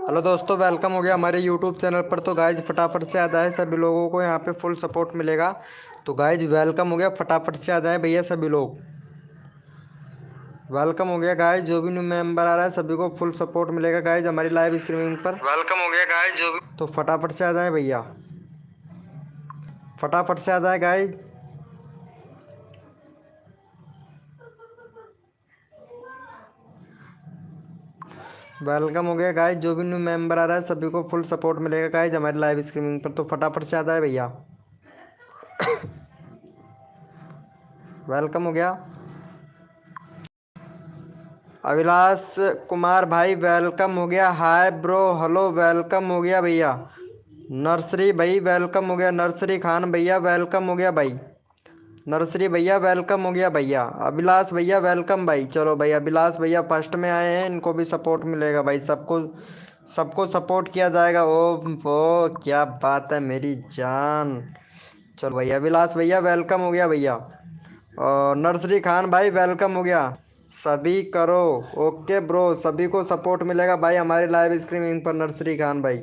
Hello दोस्तों, welcome हो गया हमारे यूट्यूब चैनल पर। तो गाइज फटाफट से आ जाए, सभी लोगों को यहाँ पे फुल सपोर्ट मिलेगा। तो गाइज वेलकम हो गया, फटाफट से आ जाए भैया सभी लोग। वेलकम हो गया गाइज, जो भी न्यू मेंबर आ रहा है सभी को फुल सपोर्ट मिलेगा गाइज हमारी लाइव स्ट्रीमिंग पर। वेलकम हो गया गाइज, जो भी तो फटाफट से आ जाए भैया, फटाफट से आ जाए गाइज। वेलकम हो गया गाइज, जो भी न्यू मेंबर आ रहा है सभी को फुल सपोर्ट मिलेगा गाइज हमारी लाइव स्ट्रीमिंग पर। तो फटाफट से आ जाए भैया। वेलकम हो गया अभिलाष कुमार भाई, वेलकम हो गया। हाय ब्रो, हेलो, वेलकम हो गया भैया। नर्सरी भाई वेलकम हो गया। नर्सरी खान भैया वेलकम हो गया भाई। नर्सरी भैया वेलकम हो गया भैया। अभिलाष भैया वेलकम भाई। चलो भाई, अभिलाष भैया फर्स्ट में आए हैं, इनको भी सपोर्ट मिलेगा भाई। सबको सबको सपोर्ट किया जाएगा। ओ क्या बात है मेरी जान। चलो भैया, अभिलाष भैया वेलकम हो गया भैया। और नर्सरी खान भाई वेलकम हो गया। सभी करो ओके ब्रो, सभी को सपोर्ट मिलेगा भाई हमारी लाइव स्ट्रीमिंग पर। नर्सरी खान भाई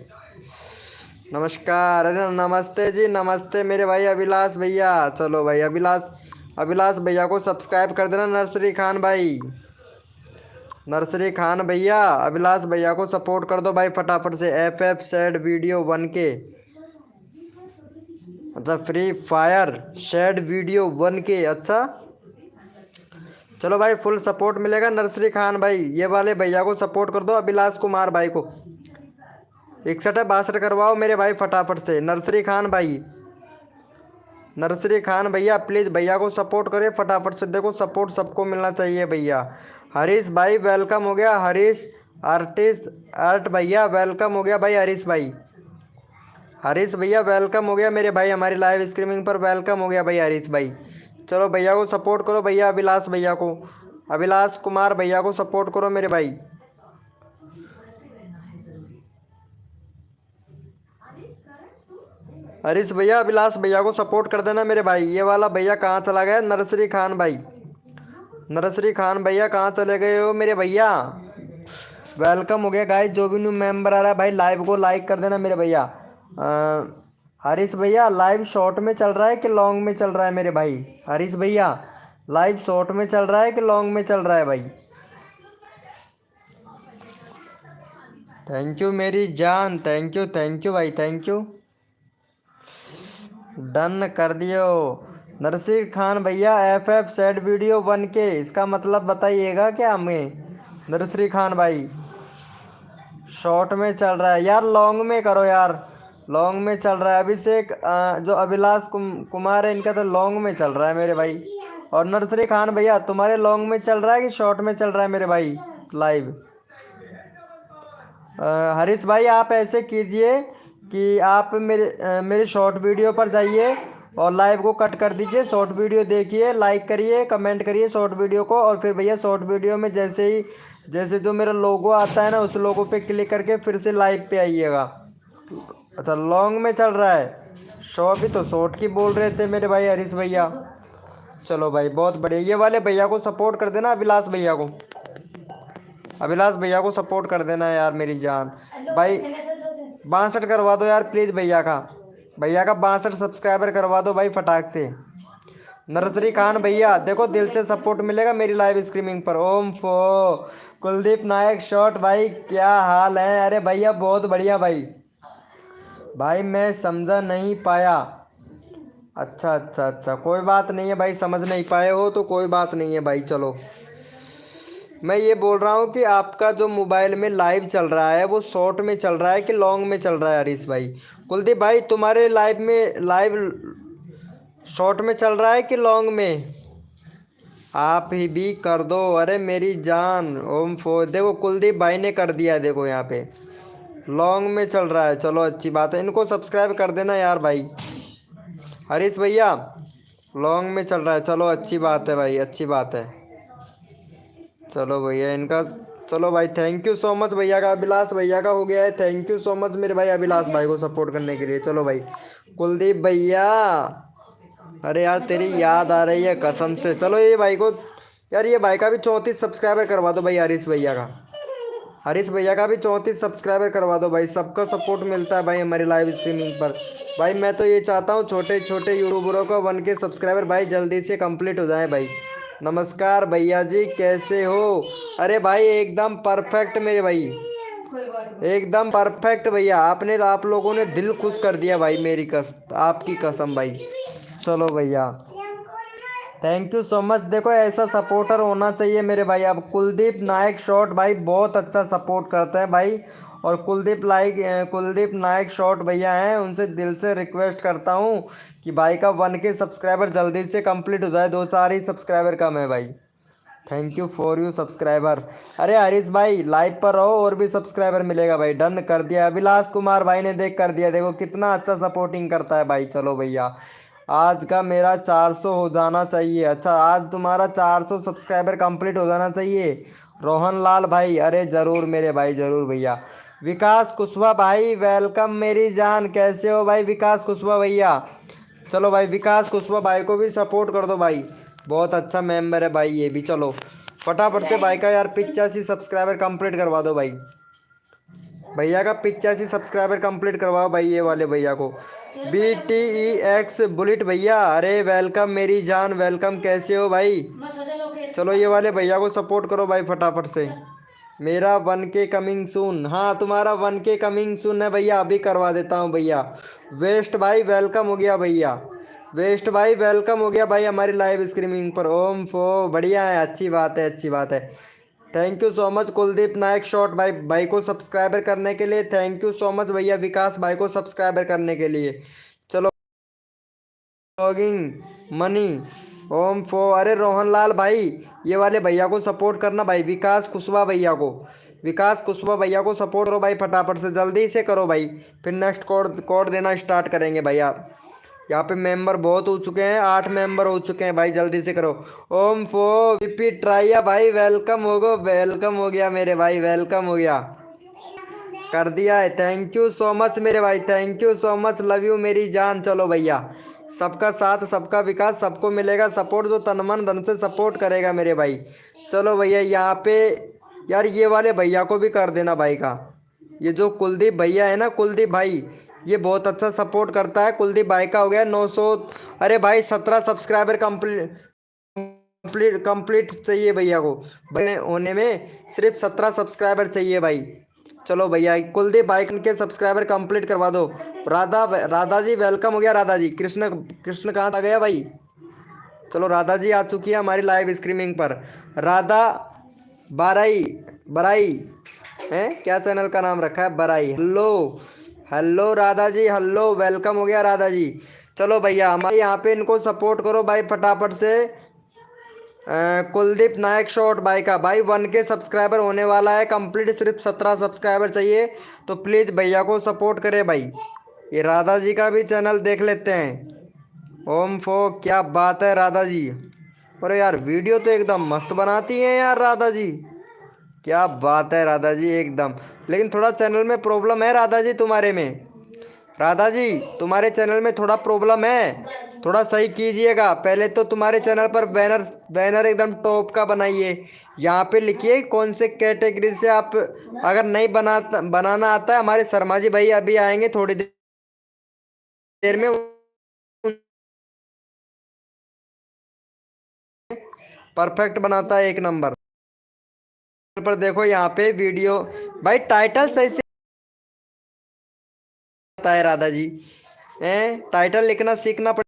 नमस्कार। अरे नमस्ते जी, नमस्ते मेरे भाई अभिलाष भैया। चलो भाई, अभिलाष अभिलाष भैया को सब्सक्राइब कर देना। नर्सरी खान भाई, नर्सरी खान भैया अभिलाष भैया को सपोर्ट कर दो भाई फटाफट से। एफ सेड वीडियो 1K, अच्छा free fire shade video 1K, अच्छा चलो भाई फुल सपोर्ट मिलेगा। नर्सरी खान भाई ये वाले भैया को सपोर्ट कर दो, अभिलाष कुमार भाई को 61 62 करवाओ मेरे भाई फटाफट से। नर्सरी खान भाई, नर्सरी खान भैया प्लीज़ भैया को सपोर्ट करिए फटाफट से। देखो सपोर्ट सबको मिलना चाहिए भैया। हरीश भाई वेलकम हो गया। हरीश आर्टिस्ट आर्ट भैया वेलकम हो गया भाई। हरीश भाई, हरीश भैया वेलकम हो गया मेरे भाई हमारी लाइव स्ट्रीमिंग पर। वेलकम हो गया भाई हरीश भाई। चलो भैया को सपोर्ट करो भैया। अभिलाष भैया को, अभिलाष कुमार भैया को सपोर्ट करो मेरे भाई। हरीश भैया अभिलाष भैया को सपोर्ट कर देना मेरे भाई। ये वाला भैया कहाँ चला गया? नर्सरी खान भाई, नर्सरी खान भैया कहाँ चले गए हो मेरे भैया? वेलकम हो गया गाइस, जो भी न्यू मेंबर आ रहा है भाई लाइव को लाइक कर देना मेरे भैया। हरीश भैया लाइव शॉर्ट में चल रहा है कि लॉन्ग में चल रहा है मेरे भाई? हरीश भैया लाइव शॉर्ट में चल रहा है कि लॉन्ग में चल रहा है भाई? थैंक यू मेरी जान, थैंक यू भाई, थैंक यू। डन कर दियो। नरसिर खान भैया एफ सेड वीडियो 1K, इसका मतलब बताइएगा क्या हमें? नरसिर खान भाई शॉर्ट में चल रहा है यार, लॉन्ग में करो यार, लॉन्ग में चल रहा है। अभिषेक जो अभिलाष कुमार है इनका तो लॉन्ग में चल रहा है मेरे भाई। और नरसिर खान भैया तुम्हारे लॉन्ग में चल रहा है कि शॉर्ट में चल रहा है मेरे भाई लाइव? हरीश भाई आप ऐसे कीजिए कि आप मेरे शॉर्ट वीडियो पर जाइए और लाइव को कट कर दीजिए। शॉर्ट वीडियो देखिए, लाइक करिए, कमेंट करिए शॉर्ट वीडियो को। और फिर भैया शॉर्ट वीडियो में जैसे जो मेरा लोगो आता है ना, उस लोगो पे क्लिक करके फिर से लाइव पे आइएगा। अच्छा लॉन्ग में चल रहा है शो, भी तो शॉर्ट की बोल रहे थे मेरे भाई हरीश भैया। चलो भाई बहुत बढ़िया, ये वाले भैया को सपोर्ट कर देना, अभिलाष भैया को, अभिलाष भैया को सपोर्ट कर देना यार मेरी जान भाई। 62 करवा दो यार प्लीज़ भैया का, भैया का 62 सब्सक्राइबर करवा दो भाई फटाक से। नर्सरी खान भैया देखो दिल से सपोर्ट मिलेगा मेरी लाइव स्ट्रीमिंग पर। ओम फो कुलदीप नायक शॉर्ट भाई क्या हाल है? अरे भैया बहुत बढ़िया भाई। भाई मैं समझा नहीं पाया। अच्छा अच्छा अच्छा, कोई बात नहीं है भाई, समझ नहीं पाए हो तो कोई बात नहीं है भाई। चलो मैं ये बोल रहा हूँ कि आपका जो मोबाइल में लाइव चल रहा है वो शॉर्ट में चल रहा है कि लॉन्ग में चल रहा है? हरीश भाई, कुलदीप भाई तुम्हारे लाइव शॉर्ट में चल रहा है कि लॉन्ग में? आप ही भी कर दो। अरे मेरी जान ओम फो, देखो कुलदीप भाई ने कर दिया, देखो यहाँ पे लॉन्ग में चल रहा है। चलो अच्छी बात है, इनको सब्सक्राइब कर देना यार भाई। हरीश भैया लॉन्ग में चल रहा है, चलो अच्छी बात है भाई, अच्छी बात है। चलो भैया इनका, चलो भाई थैंक यू सो मच भैया का। अभिलाष भैया का हो गया है, थैंक यू सो मच मेरे भाई अभिलाष भाई को सपोर्ट करने के लिए। चलो भाई कुलदीप भैया, अरे यार तेरी याद आ रही है कसम से। चलो ये भाई को यार, ये भाई का भी 34 सब्सक्राइबर करवा दो भाई हरीश भैया का। हरीश भैया का भी 34 सब्सक्राइबर करवा दो भाई, सबका सपोर्ट मिलता है भाई हमारी लाइव स्ट्रीमिंग पर। भाई मैं तो ये चाहता हूँ छोटे छोटे यूट्यूबरों को 1K सब्सक्राइबर भाई जल्दी से कंप्लीट हो जाए भाई। नमस्कार भैया जी, कैसे हो? अरे भाई एकदम परफेक्ट मेरे भाई, एकदम परफेक्ट भैया। आप लोगों ने दिल खुश कर दिया भाई, मेरी आपकी कसम भाई। चलो भैया, थैंक यू सो मच। देखो ऐसा सपोर्टर होना चाहिए मेरे भाई। अब कुलदीप नायक शॉट भाई बहुत अच्छा सपोर्ट करते हैं भाई, और कुलदीप नायक शॉट भैया हैं, उनसे दिल से रिक्वेस्ट करता हूँ कि भाई का 1K सब्सक्राइबर जल्दी से कंप्लीट हो जाए, 2-4 ही सब्सक्राइबर कम है भाई। Thank you for you subscriber. अरे हरीश भाई लाइव पर रहो और भी सब्सक्राइबर मिलेगा भाई। डन कर दिया अभिलाष कुमार भाई ने, देख कर दिया, देखो कितना अच्छा सपोर्टिंग करता है भाई। चलो भैया, आज का मेरा 400 हो जाना चाहिए। अच्छा, आज तुम्हारा 400 सब्सक्राइबर कंप्लीट हो जाना चाहिए रोहन लाल भाई। अरे ज़रूर मेरे भाई, ज़रूर भैया। विकास कुशवाहा भाई वेलकम मेरी जान, कैसे हो भाई विकास कुशवाहा भैया? चलो भाई, विकास कुशवाहा भाई को भी सपोर्ट कर दो भाई, बहुत अच्छा मेंबर है भाई ये भी। चलो फटाफट से भाई का यार 85 सब्सक्राइबर कंप्लीट करवा दो भाई। भैया का 85 सब्सक्राइबर कंप्लीट करवाओ भाई, ये वाले भैया को। BTEX बुलेट भैया, अरे वेलकम मेरी जान, वेलकम, कैसे हो भाई? चलो ये वाले भैया को सपोर्ट करो भाई फटाफट से। मेरा 1K कमिंग सून, हाँ तुम्हारा 1K कमिंग सून है भैया, अभी करवा देता हूँ भैया। वेस्ट भाई वेलकम हो गया भैया, वेस्ट भाई वेलकम हो गया भाई हमारी लाइव स्ट्रीमिंग पर। ओम फो बढ़िया है, अच्छी बात है, अच्छी बात है। Thank you so much Kuldeep Nayak shot भाई, भाई को सब्सक्राइबर करने के लिए थैंक यू सो मच भैया। विकास भाई को सब्सक्राइबर करने के लिए। चलो लॉगिंग मनी ओम फो, अरे रोहन लाल भाई ये वाले भैया को सपोर्ट करना भाई, विकास कुशवाहा भैया को। विकास कुशवाहा भैया को सपोर्ट करो भाई फटाफट से, जल्दी से करो भाई, फिर नेक्स्ट कोड कोड देना स्टार्ट करेंगे भैया। यहाँ पे मेंबर बहुत हो चुके हैं, 8 मेंबर हो चुके हैं भाई, जल्दी से करो। ओम फो वीपी ट्राइया भाई वेलकम हो गो, वेलकम हो गया मेरे भाई, वेलकम हो गया, कर दिया है। थैंक यू सो मच मेरे भाई, thank you so much, love you मेरी जान। चलो भैया, सबका साथ सबका विकास, सबको मिलेगा सपोर्ट जो तन मन धन से सपोर्ट करेगा मेरे भाई। चलो भैया यहाँ पे यार ये वाले भैया को भी कर देना भाई का, ये जो कुलदीप भैया है ना, कुलदीप भाई ये बहुत अच्छा सपोर्ट करता है। कुलदीप भाई का हो गया 900, अरे भाई 17 सब्सक्राइबर कंप्लीट कंप्लीट कंप्लीट चाहिए भैया को, भाई होने में सिर्फ 17 सब्सक्राइबर चाहिए भाई। चलो भैया कुलदीप भाई के सब्सक्राइबर कंप्लीट करवा दो। राधा जी वेलकम हो गया, राधा जी। कृष्ण कृष्ण कहाँ आ गया भाई? चलो राधा जी आ चुकी है हमारी लाइव स्ट्रीमिंग पर। राधा बाराई, बराई है क्या चैनल का नाम रखा है, बराई। Hello hello Radha ji, hello welcome हो गया राधा जी। चलो भैया हमारे यहाँ पे इनको सपोर्ट करो भाई फटाफट से। कुलदीप नायक शॉट भाई का भाई 1K सब्सक्राइबर होने वाला है कंप्लीट, सिर्फ 17 सब्सक्राइबर चाहिए, तो प्लीज़ भैया को सपोर्ट करें भाई। ये राधा जी का भी चैनल देख लेते हैं। ओम फो क्या बात है राधा जी, अरे यार वीडियो तो एकदम मस्त बनाती हैं यार राधा जी, क्या बात है राधा जी एकदम। लेकिन थोड़ा चैनल में प्रॉब्लम है राधा जी तुम्हारे में, राधा जी तुम्हारे चैनल में थोड़ा प्रॉब्लम है, थोड़ा सही कीजिएगा। पहले तो तुम्हारे चैनल पर बैनर बैनर एकदम टॉप का बनाइए, यहाँ पे लिखिए कौन से कैटेगरी से आप, अगर नहीं बनाना आता है, हमारे शर्मा जी भाई अभी आएंगे थोड़ी देर में, परफेक्ट बनाता है, एक नंबर पर। देखो यहाँ पे वीडियो भाई टाइटल सही से आता है राधा जी, टाइटल लिखना सीखना पड़ेगा।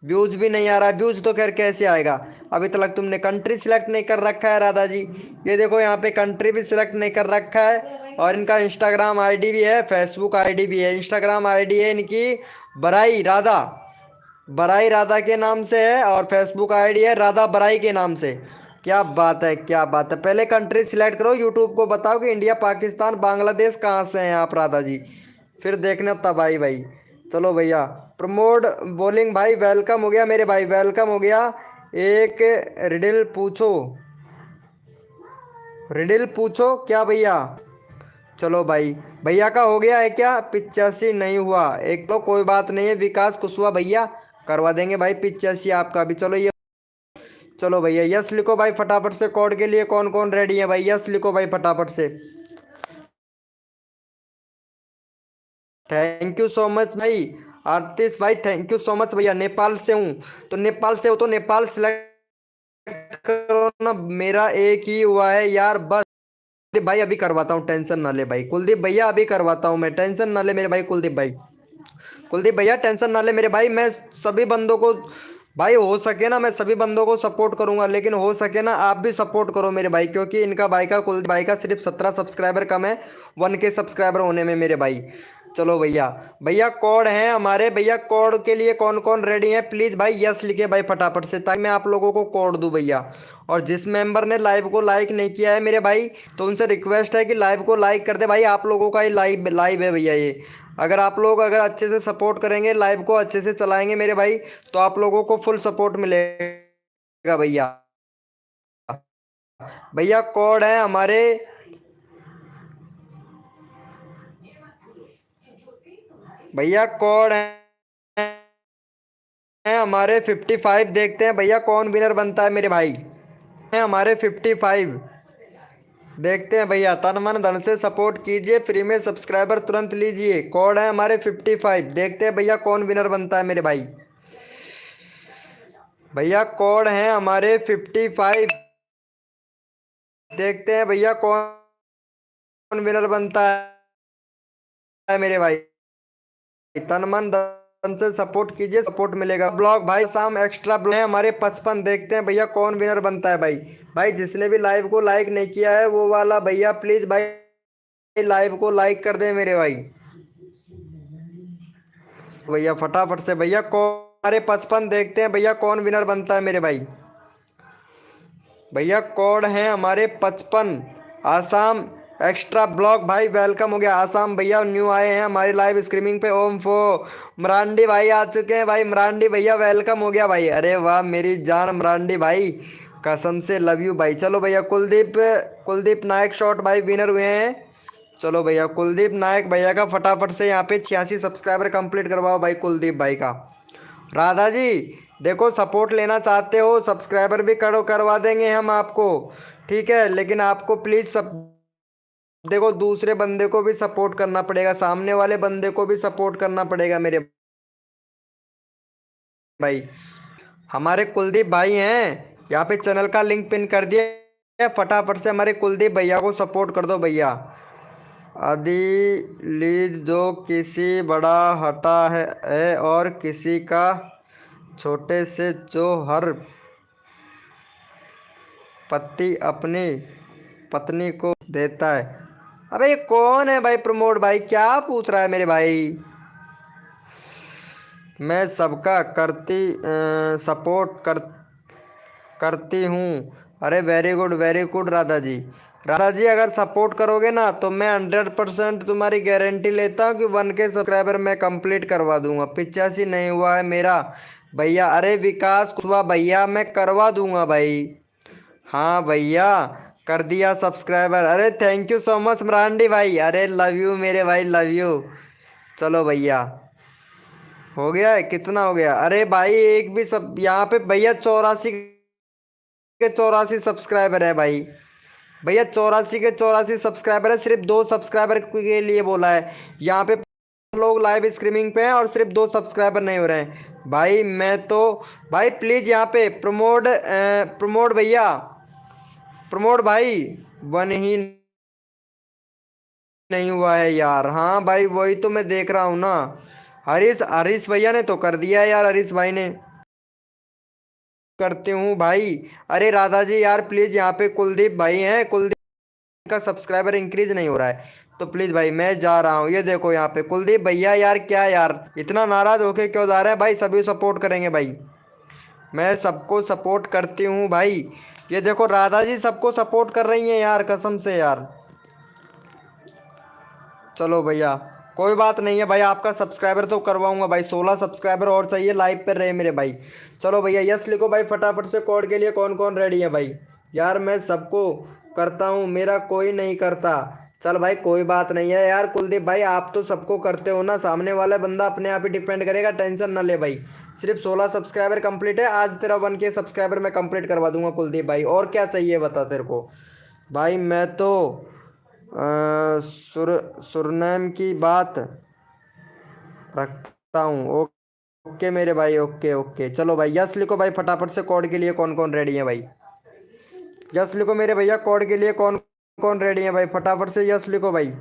व्यूज भी नहीं आ रहा, व्यूज तो खैर कैसे आएगा, अभी तक तुमने कंट्री सिलेक्ट नहीं कर रखा है राधा जी। ये देखो यहाँ पे कंट्री भी सिलेक्ट नहीं कर रखा है, और इनका इंस्टाग्राम आईडी भी है, फेसबुक आईडी भी है। इंस्टाग्राम आईडी है इनकी बराई राधा, बराई राधा के नाम से है, और फेसबुक आईडी है राधा बराई के नाम से। क्या बात है, क्या बात है। पहले कंट्री सिलेक्ट करो, यूट्यूब को बताओ कि इंडिया पाकिस्तान बांग्लादेश कहाँ से हैं आप राधा जी, फिर देखना तब आई भाई। चलो भैया प्रमोद बॉलिंग भाई वेलकम हो गया मेरे भाई, वेलकम हो गया। एक रिडल पूछो, रिडल पूछो क्या भैया? चलो भाई भैया का हो गया है क्या? 85 नहीं हुआ, एक तो कोई बात नहीं है, विकास कुशवाहा भैया करवा देंगे भाई 85 आपका भी। चलो ये चलो भैया यस लिखो भाई फटाफट से। कोड के लिए कौन कौन रेडी है भाई? यस लिखो भाई फटाफट से। थैंक यू सो मच भाई। आरतीश भाई थैंक यू सो मच भैया। नेपाल से हूँ, तो नेपाल से हो तो नेपाल सिलेक्ट करो ना। मेरा एक ही हुआ है यार बस। कुलदीप भाई अभी करवाता हूँ, टेंशन ना ले भाई। कुलदीप भैया अभी करवाता हूँ मैं, टेंशन ना ले मेरे भाई। कुलदीप भाई, कुलदीप भैया टेंशन ना ले मेरे भाई। मैं सभी बंदों को भाई, हो सके ना मैं सभी बंदों को सपोर्ट करूंगा, लेकिन हो सके ना आप भी सपोर्ट करो मेरे भाई, क्योंकि इनका भाई का कुलदीप भाई का सिर्फ 17 सब्सक्राइबर कम है 1K सब्सक्राइबर होने में मेरे भाई। चलो भैया, भैया कोड है हमारे भैया। कोड के लिए कौन कौन रेडी है प्लीज़ भाई यस लिखे भाई फटाफट से, ताकि मैं आप लोगों को कोड दूं भैया। और जिस मेंबर ने लाइव को लाइक नहीं किया है मेरे भाई, तो उनसे रिक्वेस्ट है कि लाइव को लाइक कर दे भाई। आप लोगों का ही लाइव लाइव है भैया ये। अगर आप लोग अगर अच्छे से सपोर्ट करेंगे, लाइव को अच्छे से चलाएंगे मेरे भाई, तो आप लोगों को फुल सपोर्ट मिलेगा भैया। भैया कोड है हमारे, भैया कोड है हमारे 55। देखते हैं भैया कौन विनर बनता है मेरे भाई। है हमारे 55। देखते हैं भैया, तन मन धन से सपोर्ट कीजिए, फ्री में सब्सक्राइबर तुरंत लीजिए। कोड है हमारे 55। देखते हैं भैया कौन विनर बनता है मेरे भाई। भैया कोड है हमारे 55। देखते हैं भैया कौन विनर बनता है मेरे भाई। तन मन धन से सपोर्ट कीजिए, सपोर्ट मिलेगा। ब्लॉग भाई शाम एक्स्ट्रा ब्लॉग है हमारे 55। देखते हैं भैया कौन विनर बनता है भाई। भाई जिसने भी लाइव को लाइक नहीं किया है वो वाला भैया प्लीज भाई लाइव को लाइक कर दे मेरे भाई। भैया फटाफट से भैया कौन हमारे 55। देखते हैं भैया कौन विनर बनता है मेरे भाई। भैया कोड है हमारे 55। आसाम एक्स्ट्रा ब्लॉक भाई वेलकम हो गया। आसाम भैया न्यू आए हैं हमारी लाइव स्ट्रीमिंग पे। ओम फो मरांडी भाई आ चुके हैं भाई। मरांडी भैया वेलकम हो गया भाई। अरे वाह मेरी जान मरांडी भाई, कसम से लव यू भाई। चलो भैया कुलदीप, कुलदीप नायक शॉट भाई विनर हुए हैं। चलो भैया कुलदीप नायक भैया का फटाफट से यहाँ पे 86 सब्सक्राइबर कंप्लीट करवाओ भाई कुलदीप भाई का। राधा जी देखो, सपोर्ट लेना चाहते हो सब्सक्राइबर भी करो, करवा देंगे हम आपको, ठीक है। लेकिन आपको प्लीज़ सब देखो, दूसरे बंदे को भी सपोर्ट करना पड़ेगा, सामने वाले बंदे को भी सपोर्ट करना पड़ेगा मेरे भाई। हमारे कुलदीप भाई हैं, यहाँ पे चैनल का लिंक पिन कर दिया। फटाफट से हमारे कुलदीप भैया को सपोर्ट कर दो भैया। आदिलीज जो किसी बड़ा हटा है और किसी का छोटे से, जो हर पति अपनी पत्नी को देता है। अबे ये कौन है भाई? प्रमोद भाई क्या पूछ रहा है मेरे भाई? मैं सबका करती हूँ। अरे वेरी गुड राधा जी। राधा जी अगर सपोर्ट करोगे ना तो मैं 100% तुम्हारी गारंटी लेता हूँ कि 1K सब्सक्राइबर मैं कंप्लीट करवा दूंगा। 85 नहीं हुआ है मेरा भैया। अरे विकास कुशवाहा भैया मैं करवा दूंगा भाई। हाँ भैया कर दिया सब्सक्राइबर। अरे thank you so much Marandi भाई। अरे लव यू मेरे भाई, लव यू। चलो भैया हो गया है, कितना हो गया? अरे भाई एक भी सब यहाँ पे भैया 84 के 84 सब्सक्राइबर है भाई। भैया 84 के 84 सब्सक्राइबर है। सिर्फ 2 सब्सक्राइबर के लिए बोला है यहाँ पे। लोग लाइव स्ट्रीमिंग पे हैं और सिर्फ 2 सब्सक्राइबर नहीं हो रहे हैं भाई। मैं तो भाई प्लीज़ यहाँ पे प्रमोद भैया, प्रमोद भाई 1 ही नहीं हुआ है यार। हाँ भाई वही तो मैं देख रहा हूँ ना। हरीश हरीश भैया ने तो कर दिया है यार, हरीश भाई ने। करती हूँ भाई। अरे राधा जी यार प्लीज़, यहाँ पे कुलदीप भाई हैं, कुलदीप का सब्सक्राइबर इंक्रीज नहीं हो रहा है, तो प्लीज़ भाई मैं जा रहा हूँ। ये देखो यहाँ पे कुलदीप भैया यार, क्या यार इतना नाराज़ होके क्यों जा रहे हैं भाई? सभी सपोर्ट करेंगे भाई, मैं सबको सपोर्ट करती हूँ भाई। ये देखो राधा जी सबको सपोर्ट कर रही हैं यार, कसम से यार। चलो भैया कोई बात नहीं है भाई, आपका सब्सक्राइबर तो करवाऊंगा भाई। 16 सब्सक्राइबर और चाहिए लाइव पर रहे मेरे भाई। चलो भैया यस लिखो भाई फटाफट से। कोड के लिए कौन कौन रेडी है भाई? यार मैं सबको करता हूँ, मेरा कोई नहीं करता। चल भाई कोई बात नहीं है यार कुलदीप भाई, आप तो सबको करते हो ना, सामने वाला बंदा अपने आप ही डिपेंड करेगा, टेंशन ना ले भाई। सिर्फ 16 सब्सक्राइबर कंप्लीट है, आज तेरा 1K सब्सक्राइबर मैं कंप्लीट करवा दूंगा कुलदीप भाई। और क्या चाहिए बता तेरे को भाई। मैं तो सुरनैम की बात रखता हूँ। ओके मेरे भाई, ओके ओके। चलो भाई यस लिखो भाई फटाफट से, कोड के लिए कौन कौन रेडी है भाई। यस लिखो मेरे भैया, कोड के लिए कौन कौन रेडी है भाई, फटाफट से यस लिखो भाई।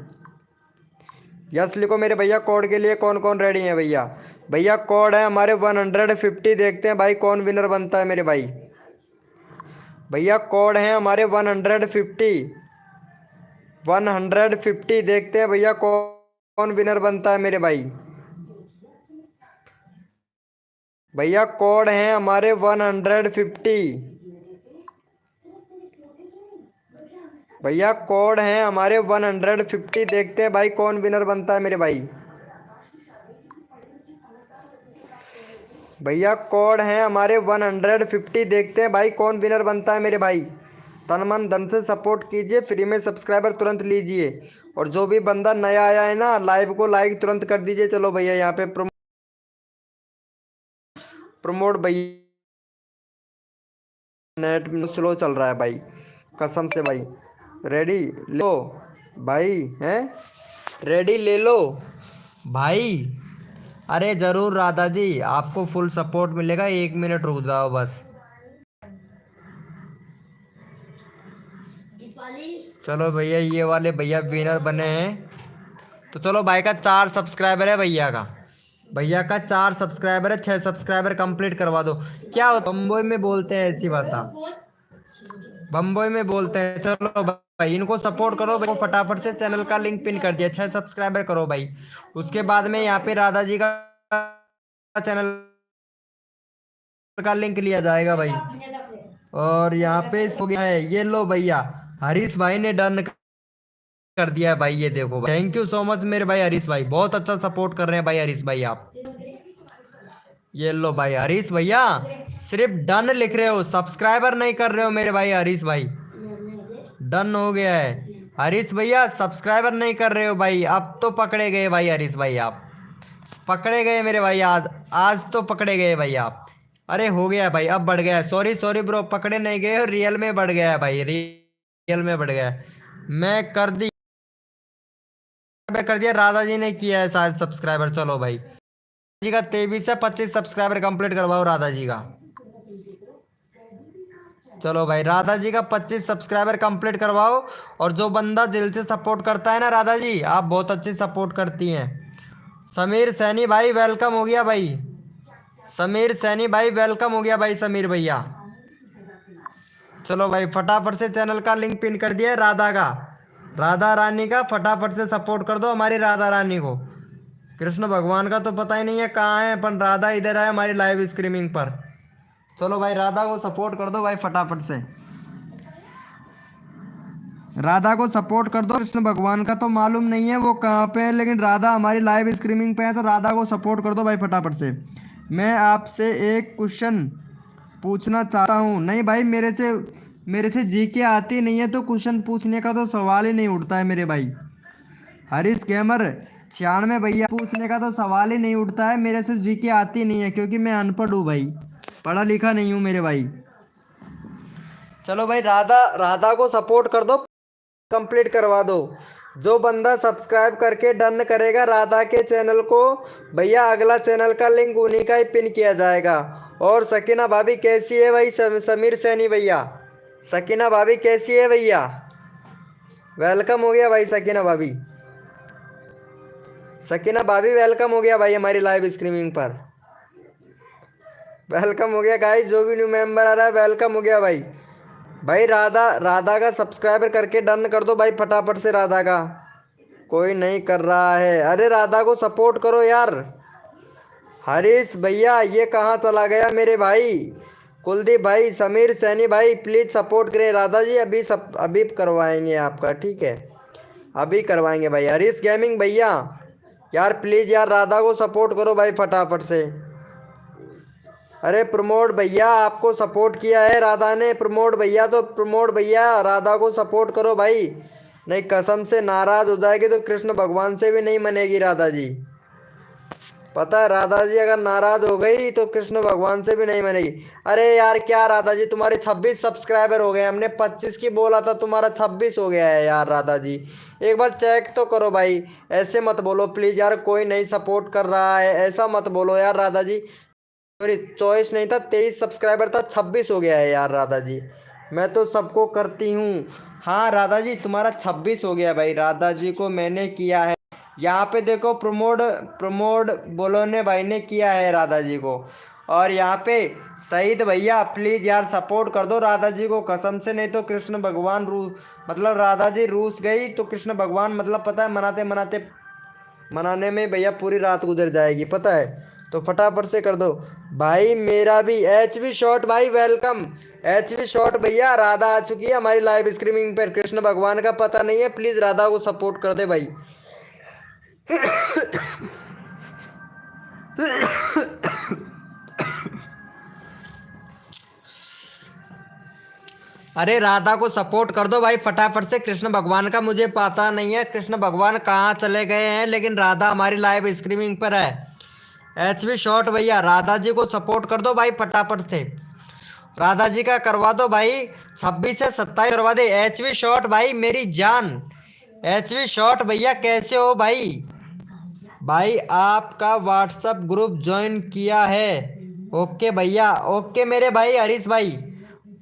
यस लिखो मेरे भैया, कोड के लिए कौन कौन रेडी है भैया। भैया कोड है हमारे 150, देखते हैं भाई कौन विनर बनता है मेरे भाई। भैया कोड है हमारे 150, देखते हैं भैया कौन विनर बनता है मेरे भाई। भैया कोड है हमारे 150। भैया कोड है हमारे 150, देखते हैं भाई कौन विनर बनता है मेरे भाई। भैया कोड है हमारे 150, देखते हैं भाई कौन विनर बनता है मेरे भाई। तन मन धन से सपोर्ट कीजिए, फ्री में सब्सक्राइबर तुरंत लीजिए। और जो भी बंदा नया आया है ना, लाइव को लाइक तुरंत कर दीजिए। चलो भैया यहाँ पे प्रमोट भैया, नेट स्लो चल रहा है भाई कसम से भाई। रेडी लो भाई, हैं रेडी ले लो भाई। अरे ज़रूर राधा जी, आपको फुल सपोर्ट मिलेगा, 1 मिनट रुक जाओ बस। चलो भैया ये वाले भैया विनर बने हैं। तो चलो भाई का 4 सब्सक्राइबर है भैया का। भैया का 4 सब्सक्राइबर है, 6 सब्सक्राइबर कंप्लीट करवा दो। क्या होता बम्बई में बोलते हैं ऐसी भाषा, बम्बई में बोलते हैं। चलो भाई इनको सपोर्ट करो भाई, फटाफट से चैनल का लिंक पिन कर दिया, 6 सब्सक्राइबर करो भाई। उसके बाद में यहाँ पे राधा जी का चैनल का लिंक लिया जाएगा भाई। और यहाँ पे हो गया है, ये लो भैया हरीश भाई ने डन कर दिया है भाई। ये देखो भाई, थैंक यू सो मच मेरे भाई हरीश भाई, बहुत अच्छा सपोर्ट कर रहे हैं भाई हरीश भाई आप। ये लो भाई हरीश भैया, सिर्फ डन लिख रहे हो, सब्सक्राइबर नहीं कर रहे हो मेरे भाई हरीश भाई। डन हो गया है हरीश भैया, सब्सक्राइबर नहीं कर रहे हो भाई। अब तो पकड़े गए भाई हरीश भाई, आप पकड़े गए मेरे भाई, आज आज तो पकड़े गए भाई आप। अरे हो गया भाई, अब बढ़ गया है। सॉरी सॉरी ब्रो, पकड़े नहीं गए, रियल में बढ़ गया है भाई, रियल में बढ़ गया है। मैं कर दिया, राधा जी ने किया है शायद सब्सक्राइबर। चलो भाई जी का 23 से 25 सब्सक्राइबर कंप्लीट करवाओ राधा जी का। चलो भाई राधा जी का 25 सब्सक्राइबर कंप्लीट करवाओ। और जो बंदा दिल से सपोर्ट करता है ना राधा जी, आप बहुत अच्छी सपोर्ट करती हैं। समीर सैनी भाई वेलकम हो गया भाई, समीर सैनी भाई वेलकम हो गया भाई समीर भैया। चलो भाई फटाफट से चैनल का लिंक पिन कर दिया है राधा का, राधा रानी का। फटाफट से सपोर्ट कर दो हमारी राधा रानी को। कृष्ण भगवान का तो पता ही नहीं है कहाँ है, पर राधा इधर है हमारी लाइव स्ट्रीमिंग पर। चलो भाई राधा को सपोर्ट कर दो भाई फटाफट से, राधा को सपोर्ट कर दो। कृष्ण भगवान का तो मालूम नहीं है वो कहाँ पे है, लेकिन राधा हमारी लाइव स्ट्रीमिंग पे है, तो राधा को सपोर्ट कर दो भाई फटाफट से। मैं आपसे एक क्वेश्चन पूछना चाहता हूँ। नहीं भाई मेरे से जीके आती नहीं है, तो क्वेश्चन पूछने का तो सवाल ही नहीं उठता है मेरे भाई। हरीश गेमर 96 भैया, पूछने का तो सवाल ही नहीं उठता है, मेरे से जीके आती नहीं है, क्योंकि मैं अनपढ़ हूँ भाई, पढ़ा लिखा नहीं हूँ मेरे भाई। चलो भाई राधा राधा को सपोर्ट कर दो, कंप्लीट करवा दो। जो बंदा सब्सक्राइब करके डन करेगा राधा के चैनल को, भैया अगला चैनल का लिंक उन्हीं का ही पिन किया जाएगा। और सकीना भाभी कैसी है भाई, समीर सैनी भैया, सकीना भाभी कैसी है भैया, वेलकम हो गया भाई सकीना भाभी। सकीना भाभी वेलकम हो गया भाई हमारी लाइव स्ट्रीमिंग पर, वेलकम हो गया गाइस। जो भी न्यू मेंबर आ रहा है वेलकम हो गया भाई। भाई राधा राधा का सब्सक्राइबर करके डन कर दो भाई फटाफट से राधा का। कोई नहीं कर रहा है, अरे राधा को सपोर्ट करो यार। हरीश भैया ये कहाँ चला गया मेरे भाई, कुलदीप भाई, समीर सैनी भाई प्लीज़ सपोर्ट करें राधा जी। अभी करवाएंगे आपका, ठीक है अभी करवाएंगे भाई। हरीश गेमिंग भैया यार प्लीज़ यार राधा को सपोर्ट करो भाई फटाफट से। अरे प्रमोद भैया आपको सपोर्ट किया है राधा ने, प्रमोद भैया, तो प्रमोद भैया राधा को सपोर्ट करो भाई। नहीं, कसम से नाराज हो जाएगी तो कृष्ण भगवान से भी नहीं मनेगी राधा जी। पता है, राधा जी अगर नाराज हो गई तो कृष्ण भगवान से भी नहीं मनेगी। अरे यार क्या राधा जी, तुम्हारे 26 सब्सक्राइबर हो गए, हमने 25 की बोला था, तुम्हारा 26 हो गया है यार राधा जी। एक बार चेक तो करो भाई। ऐसे मत बोलो प्लीज यार, कोई नहीं सपोर्ट कर रहा है, ऐसा मत बोलो यार राधा जी। सॉरी, 24 नहीं था, 23 सब्सक्राइबर था, 26 हो गया है यार राधा जी। मैं तो सबको करती हूँ। हाँ राधा जी, तुम्हारा 26 हो गया भाई, राधा जी को मैंने किया है। यहाँ पे देखो, प्रमोद प्रमोद बोलोने भाई ने किया है राधा जी को। और यहाँ पे सईद भैया, प्लीज यार सपोर्ट कर दो राधा जी को कसम से, नहीं तो कृष्ण भगवान रू मतलब राधा जी रूस गई तो कृष्ण भगवान मतलब पता है, मनाते मनाते मनाने में भैया पूरी रात गुजर जाएगी, पता है। तो फटाफट से कर दो भाई। मेरा भी HV शॉट भाई, वेलकम। HV शॉट भैया, राधा आ चुकी है हमारी लाइव स्ट्रीमिंग पर, कृष्ण भगवान का पता नहीं है, प्लीज राधा को सपोर्ट कर दे भाई। अरे राधा को सपोर्ट कर दो भाई फटाफट से। कृष्ण भगवान का मुझे पता नहीं है कृष्ण भगवान कहाँ चले गए हैं, लेकिन राधा हमारी लाइव स्ट्रीमिंग पर है। HV शॉट भैया, राधा जी को सपोर्ट कर दो भाई फटाफट से। राधा जी का करवा दो भाई, 26 से 27 करवा दे। HV शॉट भाई मेरी जान। HV शॉट भैया कैसे हो भाई? भाई आपका व्हाट्सअप ग्रुप ज्वाइन किया है। ओके भैया, ओके मेरे भाई हरीश भाई।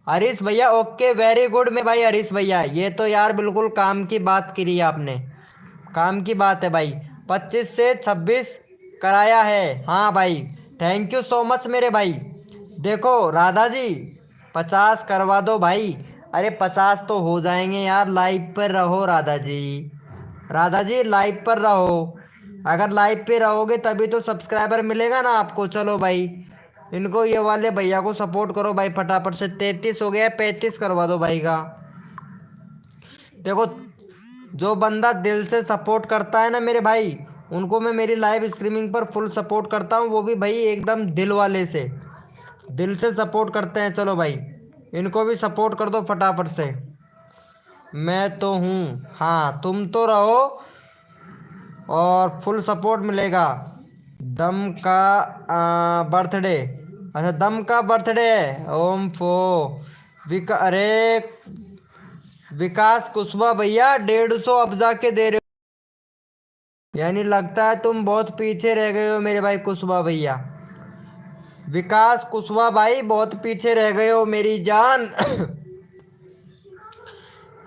हरीश भैया ओके, वेरी गुड मेरे भाई हरीश भैया। ये तो यार बिल्कुल काम की बात करी है आपने, काम की बात है भाई। 25 से 26 कराया है, हाँ भाई। थैंक यू सो मच मेरे भाई। देखो राधा जी, 50 करवा दो भाई। अरे 50 तो हो जाएंगे यार, लाइव पर रहो राधा जी। राधा जी लाइव पर रहो, अगर लाइव पे रहोगे तभी तो सब्सक्राइबर मिलेगा ना आपको। चलो भाई, इनको ये वाले भैया को सपोर्ट करो भाई फटाफट से। 33 हो गया, 35 करवा दो भाई का। देखो, जो बंदा दिल से सपोर्ट करता है ना मेरे भाई, उनको मैं मेरी लाइव स्ट्रीमिंग पर फुल सपोर्ट करता हूँ, वो भी भाई एकदम दिल वाले से, दिल से सपोर्ट करते हैं। चलो भाई, इनको भी सपोर्ट कर दो फटाफट से। मैं तो हूँ, हाँ तुम तो रहो और फुल सपोर्ट मिलेगा। दम का बर्थडे, अच्छा दम का बर्थडे है। ओम फो अरे विकास कुशवा भैया, 150 अब जाके दे रहे हो, यानी लगता है तुम बहुत पीछे रह गए हो मेरे भाई कुशवा भैया। विकास कुशवा भाई बहुत पीछे रह गए हो मेरी जान।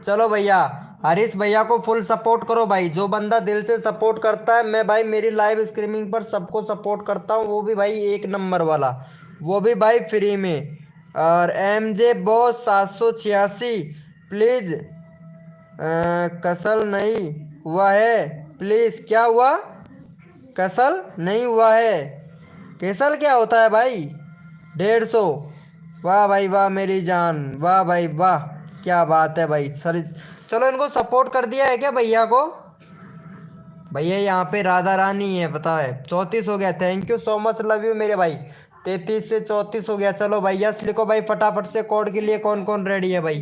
चलो भैया, हरीश भैया को फुल सपोर्ट करो भाई। जो बंदा दिल से सपोर्ट करता है, मैं भाई मेरी लाइव स्ट्रीमिंग पर सबको सपोर्ट करता हूँ, वो भी भाई एक नंबर वाला, वो भी भाई फ्री में। और MJ बॉस 786, प्लीज़ कसल नहीं हुआ है, प्लीज़। क्या हुआ? कसल नहीं हुआ है? कैसल क्या होता है भाई? 150, वाह भाई वाह मेरी जान, वाह भाई वाह, क्या बात है भाई सर। चलो इनको सपोर्ट कर दिया है क्या भैया को? भैया यहाँ पे राधा रानी है, पता है। 34 हो गया, thank you so much, love you मेरे भाई। 33 से 34 हो गया। चलो भाई यस लिखो भाई फटाफट से। कोड के लिए कौन कौन रेडी है भाई?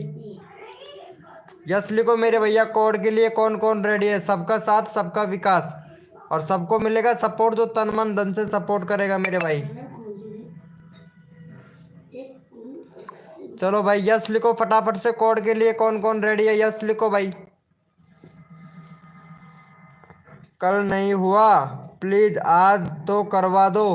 यस लिखो मेरे भैया, कोड के लिए कौन कौन रेडी है? सबका साथ सबका विकास, और सबको मिलेगा सपोर्ट जो तन मन धन से सपोर्ट करेगा मेरे भाई। चलो भाई यस लिखो फटाफट से। कोड के लिए कौन कौन रेडी है? यस लिखो भाई। कल नहीं हुआ, प्लीज आज तो करवा दो।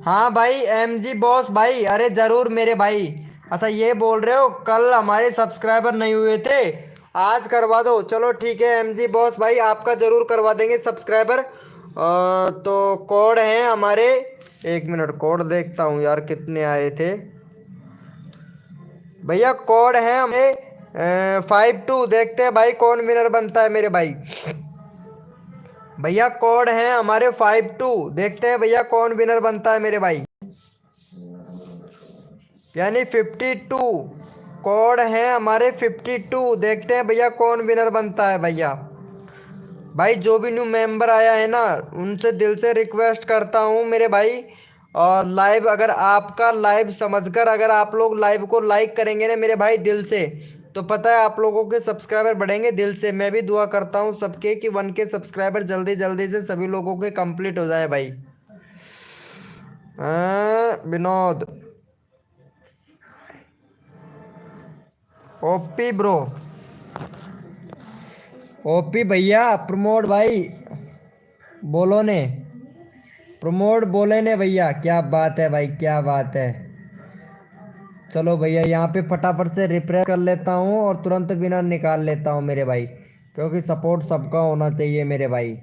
हाँ भाई MG बॉस भाई, अरे जरूर मेरे भाई। अच्छा ये बोल रहे हो कल हमारे सब्सक्राइबर नहीं हुए थे, आज करवा दो। चलो ठीक है MG बॉस भाई, आपका जरूर करवा देंगे सब्सक्राइबर। तो कोड है हमारे, एक मिनट कोड देखता हूँ यार कितने आए थे भैया। कोड है हमें 52, देखते हैं भाई कौन विनर बनता है मेरे भाई। भैया कोड है हमारे 52, देखते हैं भैया कौन विनर बनता है मेरे भाई। यानी 52 कोड है हमारे 52, देखते हैं भैया कौन विनर बनता है भैया। भाई जो भी न्यू मेंबर आया है ना, उनसे दिल से रिक्वेस्ट करता हूँ मेरे भाई, और लाइव अगर आपका लाइव समझकर अगर आप लोग लाइव को लाइक करेंगे ना मेरे भाई दिल से, तो पता है आप लोगों के सब्सक्राइबर बढ़ेंगे। दिल से मैं भी दुआ करता हूँ सबके कि 1K सब्सक्राइबर जल्दी जल्दी से सभी लोगों के कंप्लीट हो जाए भाई। विनोद ओपी ब्रो, ओपी भैया प्रमोद भाई, बोलो ने प्रमोद, बोले ने भैया, क्या बात है भाई, क्या बात है। चलो भैया यहाँ पे फटाफट से रिफ्रेश कर लेता हूँ और तुरंत विनर निकाल लेता हूँ मेरे भाई, क्योंकि सपोर्ट सबका होना चाहिए मेरे भाई।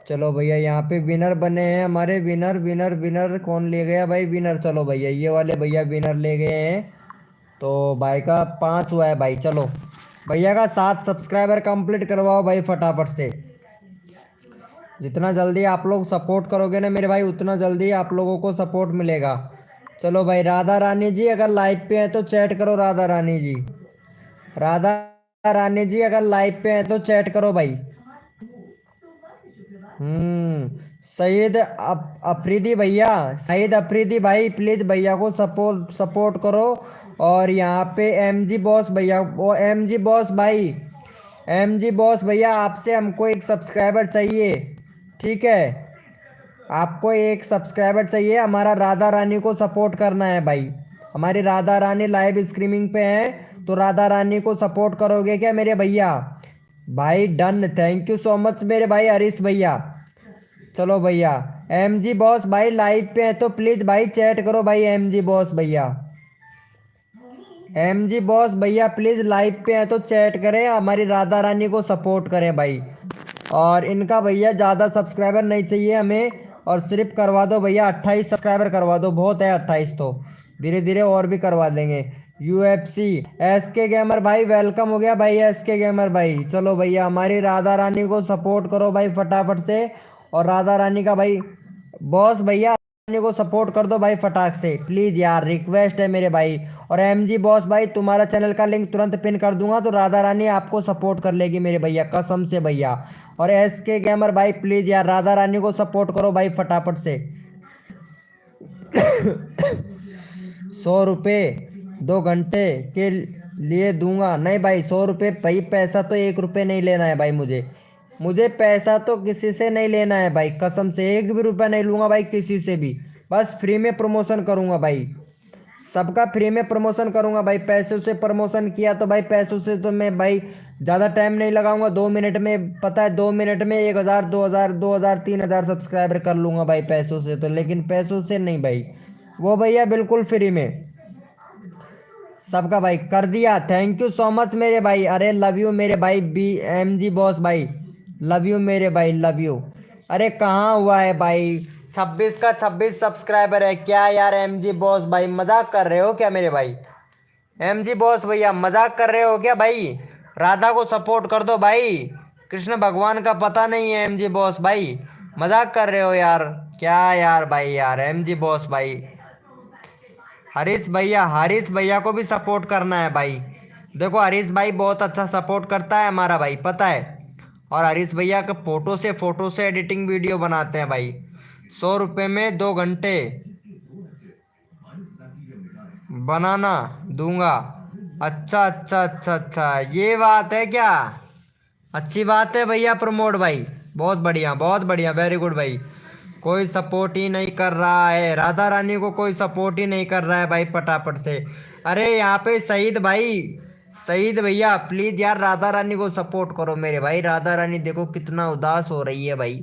चलो भैया यहाँ पे विनर बने हैं हमारे, विनर विनर विनर कौन ले गया भाई विनर। चलो भैया ये वाले भैया विनर ले गए हैं। तो भाई का 5 हुआ है भाई। चलो भैया का 7 सब्सक्राइबर कंप्लीट करवाओ भाई फटाफट से। जितना जल्दी आप लोग सपोर्ट करोगे ना मेरे भाई, उतना जल्दी आप लोगों को सपोर्ट मिलेगा। चलो भाई राधा रानी जी अगर लाइव पे हैं तो चैट करो। राधा रानी जी, राधा रानी जी अगर लाइव पे हैं तो चैट करो भाई। सईद अफरीदी भैया, सईद अफरीदी भाई प्लीज भैया को सपोर्ट सपोर्ट करो। और यहाँ पे एमजी बॉस भैया, वो एमजी बॉस भाई, एमजी बॉस भैया आपसे हमको एक सब्सक्राइबर चाहिए, ठीक है। आपको एक सब्सक्राइबर चाहिए, हमारा राधा रानी को सपोर्ट करना है भाई। हमारी राधा रानी लाइव स्ट्रीमिंग पे है, तो राधा रानी को सपोर्ट करोगे क्या मेरे भैया। भाई done, thank you so much मेरे भाई हरीश भैया। चलो भैया एमजी बॉस भाई लाइव पे है तो प्लीज भाई चैट करो भाई। एमजी बॉस भैया, एमजी बॉस भैया प्लीज लाइव पे है तो चैट करें, हमारी राधा रानी को सपोर्ट करें भाई। और इनका भैया ज़्यादा सब्सक्राइबर नहीं चाहिए हमें, और सिर्फ करवा दो भैया 28 सब्सक्राइबर करवा दो, बहुत है 28 तो, धीरे धीरे और भी करवा देंगे। UFC SK गेमर भाई वेलकम हो गया भाई SK गेमर भाई। चलो भैया हमारी राधा रानी को सपोर्ट करो भाई फटाफट से। और राधा रानी का भाई बॉस भैया रानी को सपोर्ट कर दो भाई फटाक से प्लीज यार, रिक्वेस्ट है मेरे भाई। और एमजी बॉस भाई तुम्हारा चैनल का लिंक तुरंत पिन कर दूंगा, तो राधा रानी आपको सपोर्ट कर लेगी मेरे भैया, कसम से भैया। और SK गेमर भाई प्लीज यार राधा रानी को सपोर्ट करो भाई फटाफट से। 100 रुपये 2 घंटे के लिए दूंगा। नहीं भाई 100 रुपये भाई, पैसा तो 1 रुपये नहीं लेना है भाई मुझे, मुझे पैसा तो किसी से नहीं लेना है भाई, कसम से 1 भी रुपया नहीं लूंगा भाई किसी से भी। बस फ्री में प्रमोशन करूंगा भाई, सबका फ्री में प्रमोशन करूंगा भाई। पैसों से प्रमोशन किया तो भाई पैसों से तो मैं भाई ज़्यादा टाइम नहीं लगाऊंगा, 2 मिनट में, पता है 2 मिनट में 1000 2000 2000 3000 सब्सक्राइबर कर लूंगा भाई पैसों से तो, लेकिन पैसों से नहीं भाई, वो भैया बिल्कुल फ्री में सबका भाई कर दिया। थैंक यू सो मच मेरे भाई, अरे लव यू मेरे भाई BMG बॉस भाई, लव यू मेरे भाई, लव यू। अरे कहाँ हुआ है भाई, 26 का 26 सब्सक्राइबर है क्या यार। MG बॉस भाई मजाक कर रहे हो क्या मेरे भाई। MG बॉस भैया मजाक कर रहे हो क्या भाई, राधा को सपोर्ट कर दो भाई, कृष्ण भगवान का पता नहीं है MG बॉस भाई, मजाक कर रहे हो यार क्या यार भाई यार। MG बॉस भाई, हरीश भैया को भी सपोर्ट करना है भाई। देखो हरीश भाई बहुत अच्छा सपोर्ट करता है हमारा भाई, पता है। और हरीश भैया के फोटो से एडिटिंग वीडियो बनाते हैं भाई। 100 रुपये में 2 घंटे बनाना दूंगा। अच्छा अच्छा अच्छा अच्छा, ये बात है क्या, अच्छी बात है भैया प्रमोद भाई, बहुत बढ़िया वेरी गुड भाई। कोई सपोर्ट ही नहीं कर रहा है, राधा रानी को कोई सपोर्ट ही नहीं कर रहा है भाई फटाफट से। अरे यहाँ पे सईद भाई, सईद भैया प्लीज यार राधा रानी को सपोर्ट करो मेरे भाई। राधा रानी देखो कितना उदास हो रही है भाई,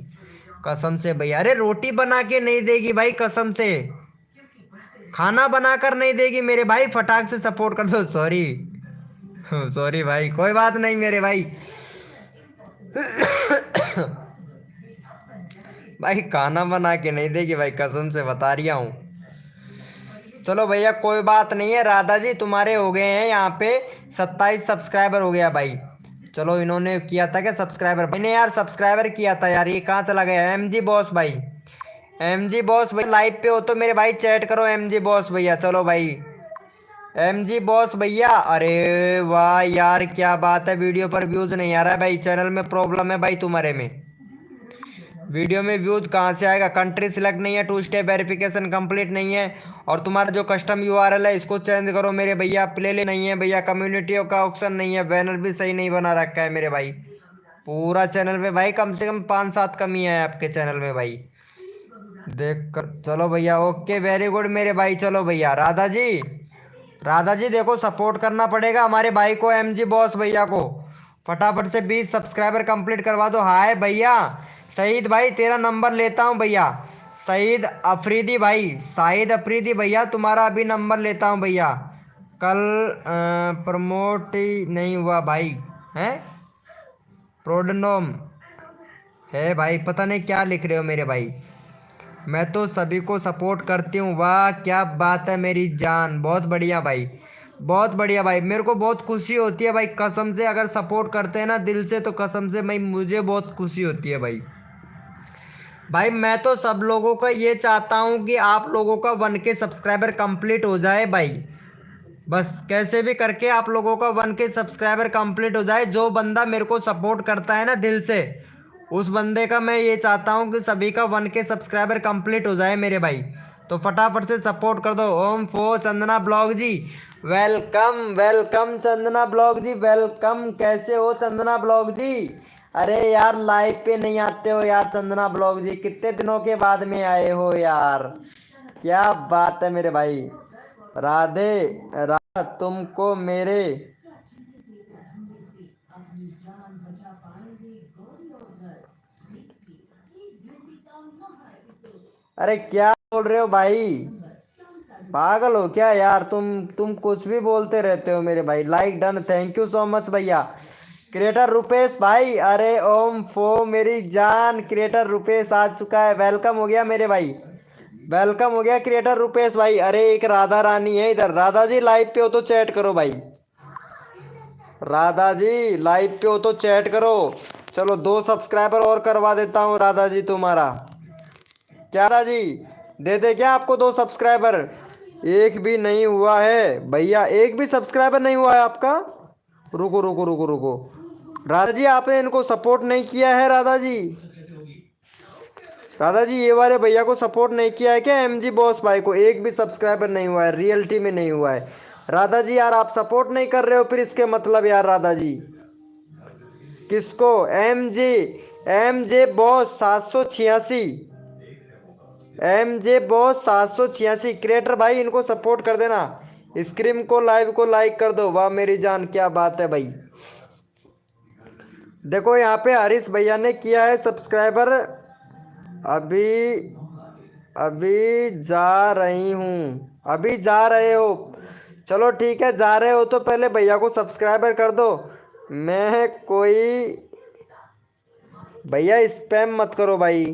कसम से भैया। अरे रोटी बना के नहीं देगी भाई, कसम से खाना बनाकर नहीं देगी मेरे भाई, फटाक से सपोर्ट कर दो। सॉरी सॉरी भाई, कोई बात नहीं मेरे भाई। भाई खाना बना के नहीं देगी भाई, कसम से बता रही हूँ। चलो भैया कोई बात नहीं है, राधा जी तुम्हारे हो गए हैं यहाँ पे 27 सब्सक्राइबर हो गया भाई। चलो इन्होंने किया था क्या सब्सक्राइबर, मैंने यार सब्सक्राइबर किया था यार, ये कहाँ चला गया। MG बॉस भाई, MG बॉस भाई लाइव पे हो तो मेरे भाई चैट करो MG बॉस भैया। चलो भाई MG बॉस भैया, अरे वाह यार क्या बात है, वीडियो पर व्यूज नहीं आ रहा है भाई, चैनल में प्रॉब्लम है भाई तुम्हारे में। वीडियो में व्यूज कहाँ से आएगा? कंट्री सिलेक्ट नहीं है, टू स्टेप वेरिफिकेशन कंप्लीट नहीं है, और तुम्हारा जो कस्टम यूआरएल है इसको चेंज करो मेरे भैया। प्ले लिस्ट नहीं है भैया, कम्युनिटी का ऑप्शन नहीं है, बैनर भी सही नहीं बना रखा है मेरे भाई। पूरा चैनल पे भाई कम से कम 5-7 कमी है आपके चैनल में भाई, देख कर। चलो भैया, ओके, वेरी गुड मेरे भाई। चलो भैया, राधा जी, राधा जी देखो सपोर्ट करना पड़ेगा हमारे भाई को, एमजी बॉस भैया को। फटाफट से 20 सब्सक्राइबर कंप्लीट करवा दो। हाय भैया सईद भाई, तेरा नंबर लेता हूँ भैया। सईद अफरीदी भाई, शाहिद अफरीदी भैया, तुम्हारा अभी नंबर लेता हूँ भैया। कल प्रमोट ही नहीं हुआ भाई, हैं? प्रोडनोम है भाई, पता नहीं क्या लिख रहे हो मेरे भाई। मैं तो सभी को सपोर्ट करती हूँ। वाह क्या बात है मेरी जान, बहुत बढ़िया भाई, बहुत बढ़िया भाई। मेरे को बहुत खुशी होती है भाई कसम से, अगर सपोर्ट करते हैं ना दिल से तो कसम से भाई मुझे बहुत खुशी होती है भाई। भाई मैं तो सब लोगों का ये चाहता हूँ कि आप लोगों का 1K सब्सक्राइबर कंप्लीट हो जाए भाई। बस कैसे भी करके आप लोगों का 1K सब्सक्राइबर कंप्लीट हो जाए। जो बंदा मेरे को सपोर्ट करता है ना दिल से, उस बंदे का मैं ये चाहता हूँ कि सभी का 1K सब्सक्राइबर कंप्लीट हो जाए मेरे भाई। तो फटाफट से सपोर्ट कर दो। ओम फो चंदना ब्लॉग जी, वेलकम वेलकम चंदना ब्लॉग जी, वेलकम। कैसे हो चंदना ब्लॉग जी? अरे यार लाइव पे नहीं आते हो यार चंदना ब्लॉग जी, कितने दिनों के बाद में आए हो यार, क्या बात है मेरे भाई। राधे राधा तुमको मेरे, अरे क्या बोल रहे हो भाई? पागल हो क्या यार तुम कुछ भी बोलते रहते हो मेरे भाई। Like done, thank you so much भैया। क्रिएटर रुपेश भाई, अरे ओम फो मेरी जान, क्रिएटर रुपेश आ चुका है, वेलकम हो गया मेरे भाई, वेलकम हो गया क्रिएटर रुपेश भाई। अरे एक राधा रानी है इधर, राधा जी लाइव पे हो तो चैट करो भाई, राधा जी लाइव पे हो तो चैट करो। चलो 2 सब्सक्राइबर और करवा देता हूँ राधा जी तुम्हारा। क्या राधा जी दे दे क्या आपको 2 सब्सक्राइबर? एक भी नहीं हुआ है भैया, एक भी सब्सक्राइबर नहीं हुआ है आपका। रुको रुको रुको रुको, राधा जी आपने इनको सपोर्ट नहीं किया है राधा जी? राधा जी ये वाले भैया को सपोर्ट नहीं किया है क्या? एमजी बॉस भाई को एक भी सब्सक्राइबर नहीं हुआ है, रियलिटी में नहीं हुआ है। राधा जी यार आप सपोर्ट नहीं कर रहे हो फिर इसके मतलब यार राधा जी। किसको? MJ, MJ boss 786, MJ boss 786 creator भाई, इनको सपोर्ट कर देना। स्क्रीम को लाइव को लाइक कर दो। वाह मेरी जान क्या बात है भाई। देखो यहाँ पे हरीश भैया ने किया है सब्सक्राइबर, अभी अभी जा रही हूँ, अभी जा रहे हो? चलो ठीक है, जा रहे हो तो पहले भैया को सब्सक्राइबर कर दो। मैं कोई भैया स्पैम मत करो भाई,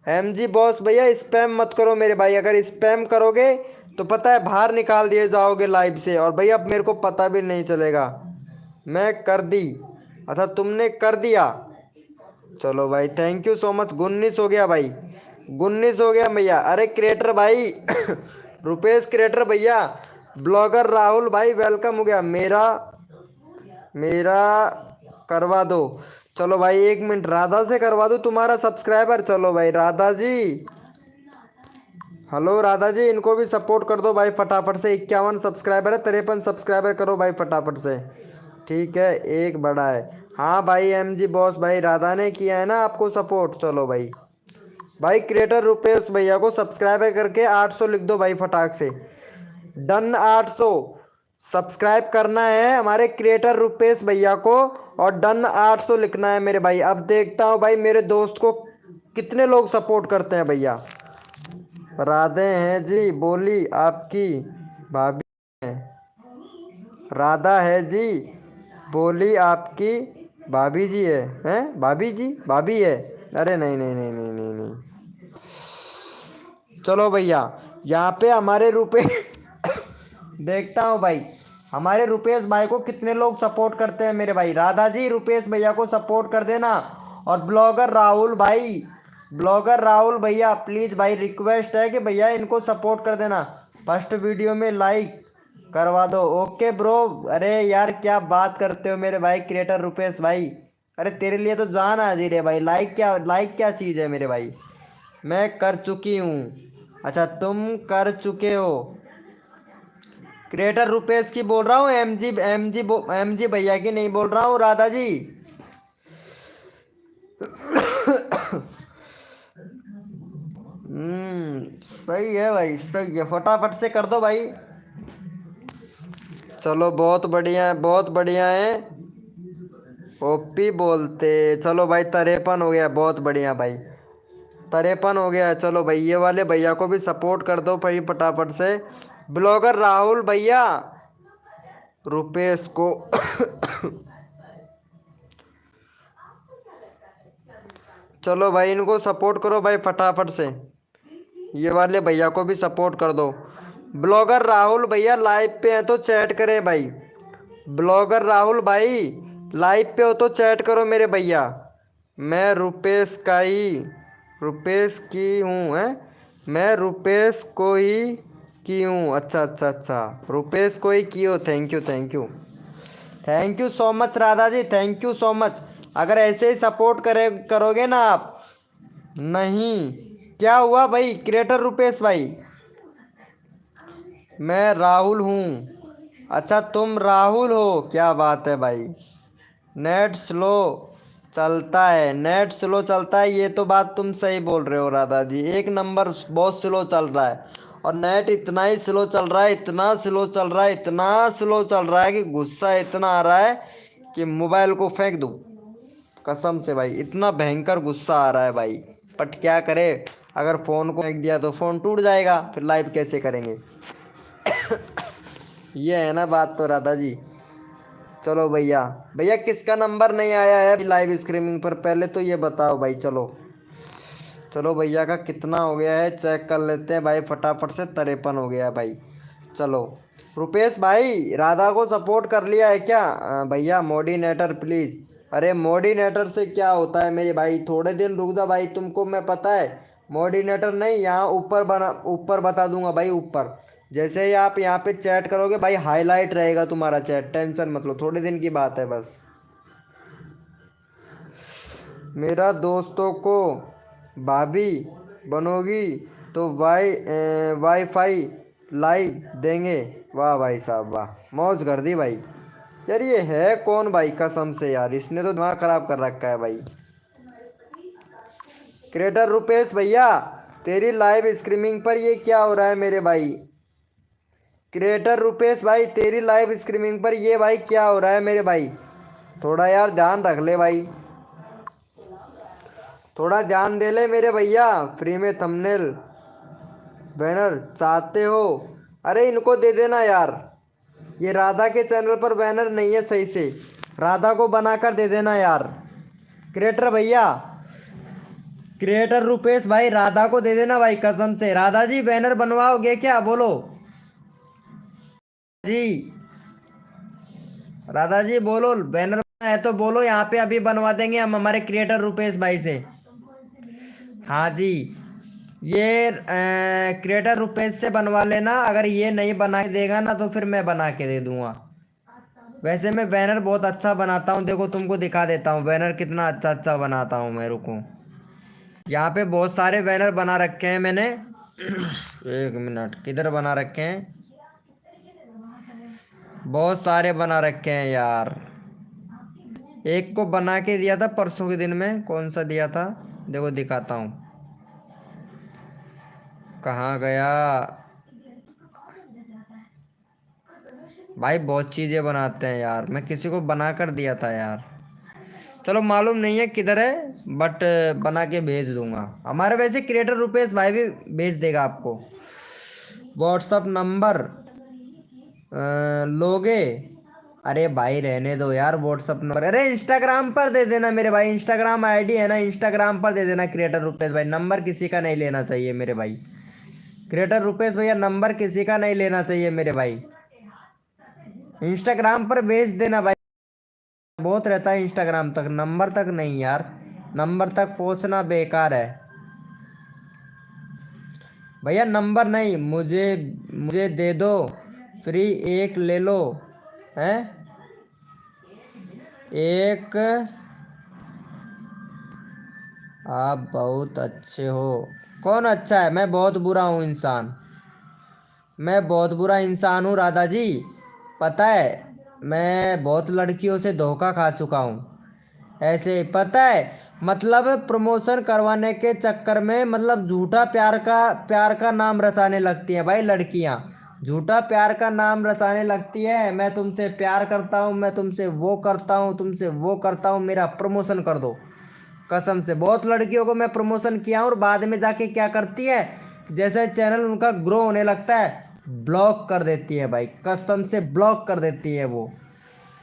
एमजी बॉस भैया स्पैम मत करो मेरे भाई। अगर स्पैम करोगे तो पता है बाहर निकाल दिए जाओगे लाइव से, और भैया अब मेरे को पता भी नहीं चलेगा। मैं कर दी, अच्छा तुमने कर दिया, चलो भाई थैंक यू सो मच। 19 हो गया भाई, 19 हो गया भैया। अरे क्रिएटर भाई रुपेश क्रिएटर भैया, ब्लॉगर राहुल भाई वेलकम हो गया। मेरा मेरा करवा दो। चलो भाई 1 मिनट, राधा से करवा दूँ तुम्हारा सब्सक्राइबर। चलो भाई राधा जी, हेलो राधा जी, इनको भी सपोर्ट कर दो भाई फटाफट से। 51 सब्सक्राइबर है, 53 सब्सक्राइबर करो भाई फटाफट से। ठीक है, एक बड़ा है। हाँ भाई एमजी बॉस भाई, राधा ने किया है ना आपको सपोर्ट। चलो भाई, भाई क्रिएटर रुपेश भैया को सब्सक्राइब करके 800 लिख दो भाई फटाक से। डन, 800 सब्सक्राइब करना है हमारे क्रिएटर रुपेश भैया को, और डन 800 लिखना है मेरे भाई। अब देखता हूँ भाई मेरे दोस्त को कितने लोग सपोर्ट करते हैं भैया। राधे हैं जी, बोली आपकी भाभी है, राधा है जी, बोली आपकी भाभी जी है, हैं भाभी जी, भाभी है? अरे नहीं नहीं नहीं नहीं नहीं नहीं। चलो भैया यहाँ पे हमारे रुपए देखता हूँ भाई हमारे रुपेश भाई को कितने लोग सपोर्ट करते हैं मेरे भाई। राधा जी रुपेश भैया को सपोर्ट कर देना। और ब्लॉगर राहुल भाई, ब्लॉगर राहुल भैया प्लीज़ भाई रिक्वेस्ट है कि भैया इनको सपोर्ट कर देना। फर्स्ट वीडियो में लाइक करवा दो। ओके ब्रो, अरे यार क्या बात करते हो मेरे भाई क्रिएटर रुपेश भाई, अरे तेरे लिए तो जान हाजिर है भाई। लाइक क्या चीज़ है मेरे भाई। मैं कर चुकी हूँ। अच्छा तुम कर चुके हो। क्रिएटर रुपेश की बोल रहा हूँ, एमजी भैया की नहीं बोल रहा हूँ राधा जी। सही है भाई, सही है, फटाफट से कर दो भाई। चलो बहुत बढ़िया है, बहुत बढ़िया है। ओपी बोलते। चलो भाई 53 हो गया, बहुत बढ़िया भाई। 53 हो गया। चलो भाई ये वाले भैया को भी सपोर्ट कर दो भाई फटाफट से। ब्लॉगर राहुल भैया रुपेश को। चलो भाई इनको सपोर्ट करो भाई फटाफट से। ये वाले भैया को भी सपोर्ट कर दो। ब्लॉगर राहुल भैया लाइव पे हैं तो चैट करें भाई। ब्लॉगर राहुल भाई लाइव पे हो तो चैट करो मेरे भैया। मैं रुपेश की हूँ है। मैं रुपेश को ही की हूँ। अच्छा अच्छा अच्छा, रुपेश को ही की हो। Thank you thank you. Thank you so much Radha ji, thank you so much. अगर ऐसे ही सपोर्ट करोगे ना आप। नहीं, क्या हुआ भाई क्रिएटर रुपेश भाई। मैं राहुल हूँ। अच्छा तुम राहुल हो, क्या बात है भाई। नेट स्लो चलता है, नेट स्लो चलता है, ये तो बात तुम सही बोल रहे हो राधा जी। एक नंबर बहुत स्लो चल रहा है। और नेट इतना ही स्लो चल रहा है, इतना स्लो चल रहा है, इतना स्लो चल रहा है कि गुस्सा इतना आ रहा है कि मोबाइल को फेंक दूँ। कसम से भाई इतना भयंकर गुस्सा आ रहा है भाई। बट क्या करे, अगर फ़ोन को फेंक दिया तो फ़ोन टूट जाएगा, फिर लाइव कैसे करेंगे। ये है ना बात तो राधा जी। चलो भैया, भैया किसका नंबर नहीं आया है लाइव स्ट्रीमिंग पर, पहले तो ये बताओ भाई। चलो चलो भैया का कितना हो गया है चेक कर लेते हैं भाई फटाफट से। 53 हो गया है भाई। चलो रुपेश भाई राधा को सपोर्ट कर लिया है क्या। भैया मोडिनेटर प्लीज़। अरे मोडिनेटर से क्या होता है मेरे भाई, थोड़े दिन रुक जा भाई, तुमको मैं पता है। मोडिनेटर नहीं, यहाँ ऊपर बता दूंगा भाई, ऊपर जैसे ही आप यहाँ पे चैट करोगे भाई हाईलाइट रहेगा तुम्हारा चैट। टेंशन मत लो, थोड़े दिन की बात है बस। मेरा दोस्तों को भाभी बनोगी तो वाईफाई लाइव देंगे। वाह भाई साहब वाह, मौज कर दी भाई। यार ये है कौन भाई, कसम से यार इसने तो दिमाग खराब कर रखा है भाई। क्रिएटर रुपेश भैया तेरी लाइव स्ट्रीमिंग पर ये क्या हो रहा है मेरे भाई। क्रिएटर रुपेश भाई तेरी लाइव स्ट्रीमिंग पर ये भाई क्या हो रहा है मेरे भाई। थोड़ा यार ध्यान रख ले भाई, थोड़ा ध्यान दे ले मेरे भैया। फ्री में थंबनेल बैनर चाहते हो, अरे इनको दे देना यार। ये राधा के चैनल पर बैनर नहीं है सही से, राधा को बनाकर दे देना यार। क्रिएटर भैया, क्रिएटर रुपेश भाई राधा को दे देना भाई कसम से। राधा जी बैनर बनवाओगे क्या, बोलो जी। राधा जी बोलो, बैनर बनना है तो बोलो, यहाँ पे अभी बनवा देंगे हम हमारे क्रिएटर रुपेश भाई से। हाँ जी, ये क्रिएटर रुपेश से बनवा लेना। अगर ये नहीं बना के देगा ना तो फिर मैं बना के दे दूंगा। वैसे मैं बैनर बहुत अच्छा बनाता हूँ, देखो तुमको दिखा देता हूँ बैनर कितना अच्छा अच्छा बनाता हूँ मैं। रुको, यहाँ पे बहुत सारे बैनर बना रखे हैं मैंने। एक मिनट, किधर बना रखे हैं, बहुत सारे बना रखे हैं यार। एक को बना के दिया था परसों के दिन में, कौन सा दिया था देखो दिखाता हूँ। कहाँ गया भाई, बहुत चीज़ें बनाते हैं यार, मैं किसी को बना कर दिया था यार। चलो मालूम नहीं है किधर है, बट बना के भेज दूंगा। हमारे वैसे क्रिएटर रुपेश भाई भी भेज देगा आपको। व्हाट्सअप नंबर लोगे। अरे भाई रहने दो यार व्हाट्सअप नंबर, अरे इंस्टाग्राम पर दे देना मेरे भाई। इंस्टाग्राम आईडी है ना, इंस्टाग्राम पर दे देना क्रिएटर रुपेश भाई। नंबर किसी का नहीं लेना चाहिए मेरे भाई। क्रिएटर रुपेश भैया नंबर किसी का नहीं लेना चाहिए मेरे भाई। इंस्टाग्राम पर भेज देना भाई, बहुत रहता है इंस्टाग्राम तक, नंबर तक नहीं यार। नंबर तक पहुंचना बेकार है भैया। नंबर नहीं, मुझे मुझे दे दो, फ्री एक ले लो हैं। एक आप बहुत अच्छे हो। कौन अच्छा है? मैं बहुत बुरा हूँ इंसान। मैं बहुत बुरा इंसान हूँ राधा जी। पता है, मैं बहुत लड़कियों से धोखा खा चुका हूँ। ऐसे पता है, मतलब प्रमोशन करवाने के चक्कर में मतलब झूठा प्यार का नाम रचाने लगती हैं भाई लड़कियां। झूठा प्यार का नाम रचाने लगती है, मैं तुमसे प्यार करता हूँ, मैं तुमसे वो करता हूँ, तुमसे वो करता हूँ, मेरा प्रमोशन कर दो। कसम से बहुत लड़कियों को मैं प्रमोशन किया हूँ और बाद में जाके क्या करती है, जैसे चैनल उनका ग्रो होने लगता है ब्लॉक कर देती है भाई, कसम से ब्लॉक कर देती है वो।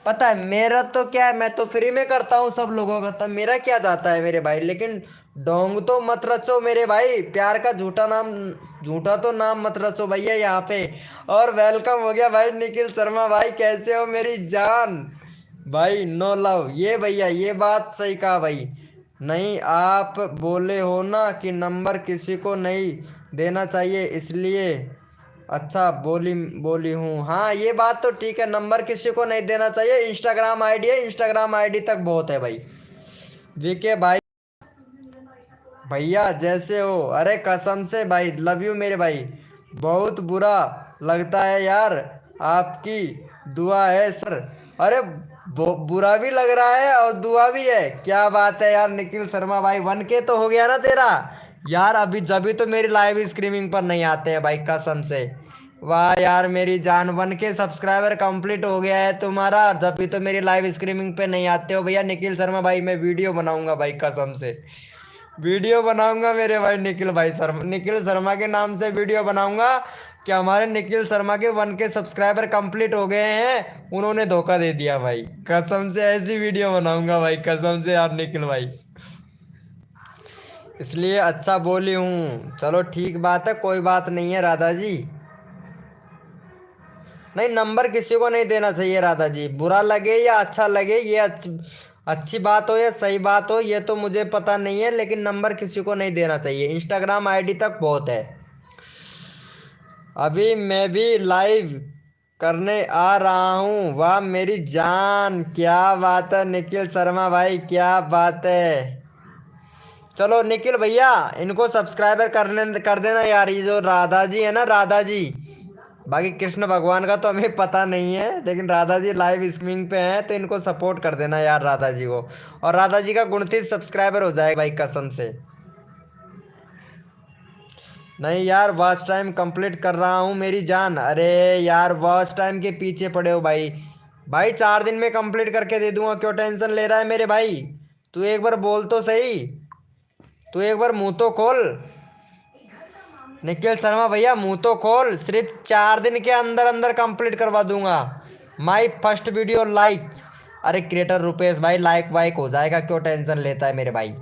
पता है मेरा तो क्या है, मैं तो फ्री में करता हूँ सब लोगों का, तब मेरा क्या जाता है मेरे भाई। लेकिन डोंग तो मत रचो मेरे भाई, प्यार का झूठा नाम, झूठा तो नाम मत रचो भैया यहाँ पे। और वेलकम हो गया भाई निखिल शर्मा भाई, कैसे हो मेरी जान भाई। नो लव, ये भैया ये बात सही कहा भाई। नहीं आप बोले हो ना कि नंबर किसी को नहीं देना चाहिए, इसलिए अच्छा बोली बोली हूँ। हाँ ये बात तो ठीक है, नंबर किसी को नहीं देना चाहिए। इंस्टाग्राम आईडी है, इंस्टाग्राम आईडी तक बहुत है भाई। वीके भाई, भैया जैसे हो, अरे कसम से भाई लव यू मेरे भाई। बहुत बुरा लगता है यार, आपकी दुआ है सर। अरे बुरा भी लग रहा है और दुआ भी है, क्या बात है यार निखिल शर्मा भाई। 1K तो हो गया ना तेरा यार, अभी जभी तो मेरी लाइव स्ट्रीमिंग पर नहीं आते हैं भाई कसम से। वाह यार मेरी जान, 1K सब्सक्राइबर कंप्लीट हो गया है तुम्हारा, जब भी तो मेरी लाइव स्ट्रीमिंग पे नहीं आते हो भैया निखिल शर्मा भाई। मैं वीडियो बनाऊंगा भाई कसम से, वीडियो बनाऊंगा मेरे भाई निखिल भाई शर्मा, निखिल शर्मा के नाम से वीडियो बनाऊंगा कि हमारे निखिल शर्मा के 1K सब्सक्राइबर कंप्लीट हो गए हैं, उन्होंने धोखा दे दिया भाई। कसम से ऐसी वीडियो बनाऊंगा भाई कसम से यार निखिल भाई, इसलिए अच्छा बोली हूँ। चलो ठीक बात है, कोई बात नहीं है राधा जी। नहीं नंबर किसी को नहीं देना चाहिए राधा जी, बुरा लगे या अच्छा लगे, ये अच्छी बात हो या सही बात हो ये तो मुझे पता नहीं है, लेकिन नंबर किसी को नहीं देना चाहिए। इंस्टाग्राम आईडी तक बहुत है। अभी मैं भी लाइव करने आ रहा हूँ। वाह मेरी जान, क्या बात है निखिल शर्मा भाई, क्या बात है। चलो निखिल भैया इनको सब्सक्राइबर कर देना यार, ये जो राधा जी है ना राधा जी। बाकी कृष्ण भगवान का तो हमें पता नहीं है, लेकिन राधा जी लाइव स्ट्रीमिंग पे हैं तो इनको सपोर्ट कर देना यार राधा जी को। और राधा जी का 29 सब्सक्राइबर हो जाएगा भाई कसम से। नहीं यार वॉच टाइम कंप्लीट कर रहा हूँ मेरी जान। अरे यार वॉच टाइम के पीछे पड़े हो भाई। भाई 4 दिन में कंप्लीट करके दे दूंगा, क्यों टेंशन ले रहा है मेरे भाई। तू एक बार बोल तो सही, तू एक बार मुंह तो खोल। निखिल शर्मा भैया मुंह तो खोल, सिर्फ 4 दिन के अंदर अंदर कंप्लीट करवा दूंगा। माई फर्स्ट वीडियो लाइक, अरे क्रिएटर रुपेश भाई लाइक वाइक हो जाएगा, क्यों टेंशन लेता है मेरे भाई।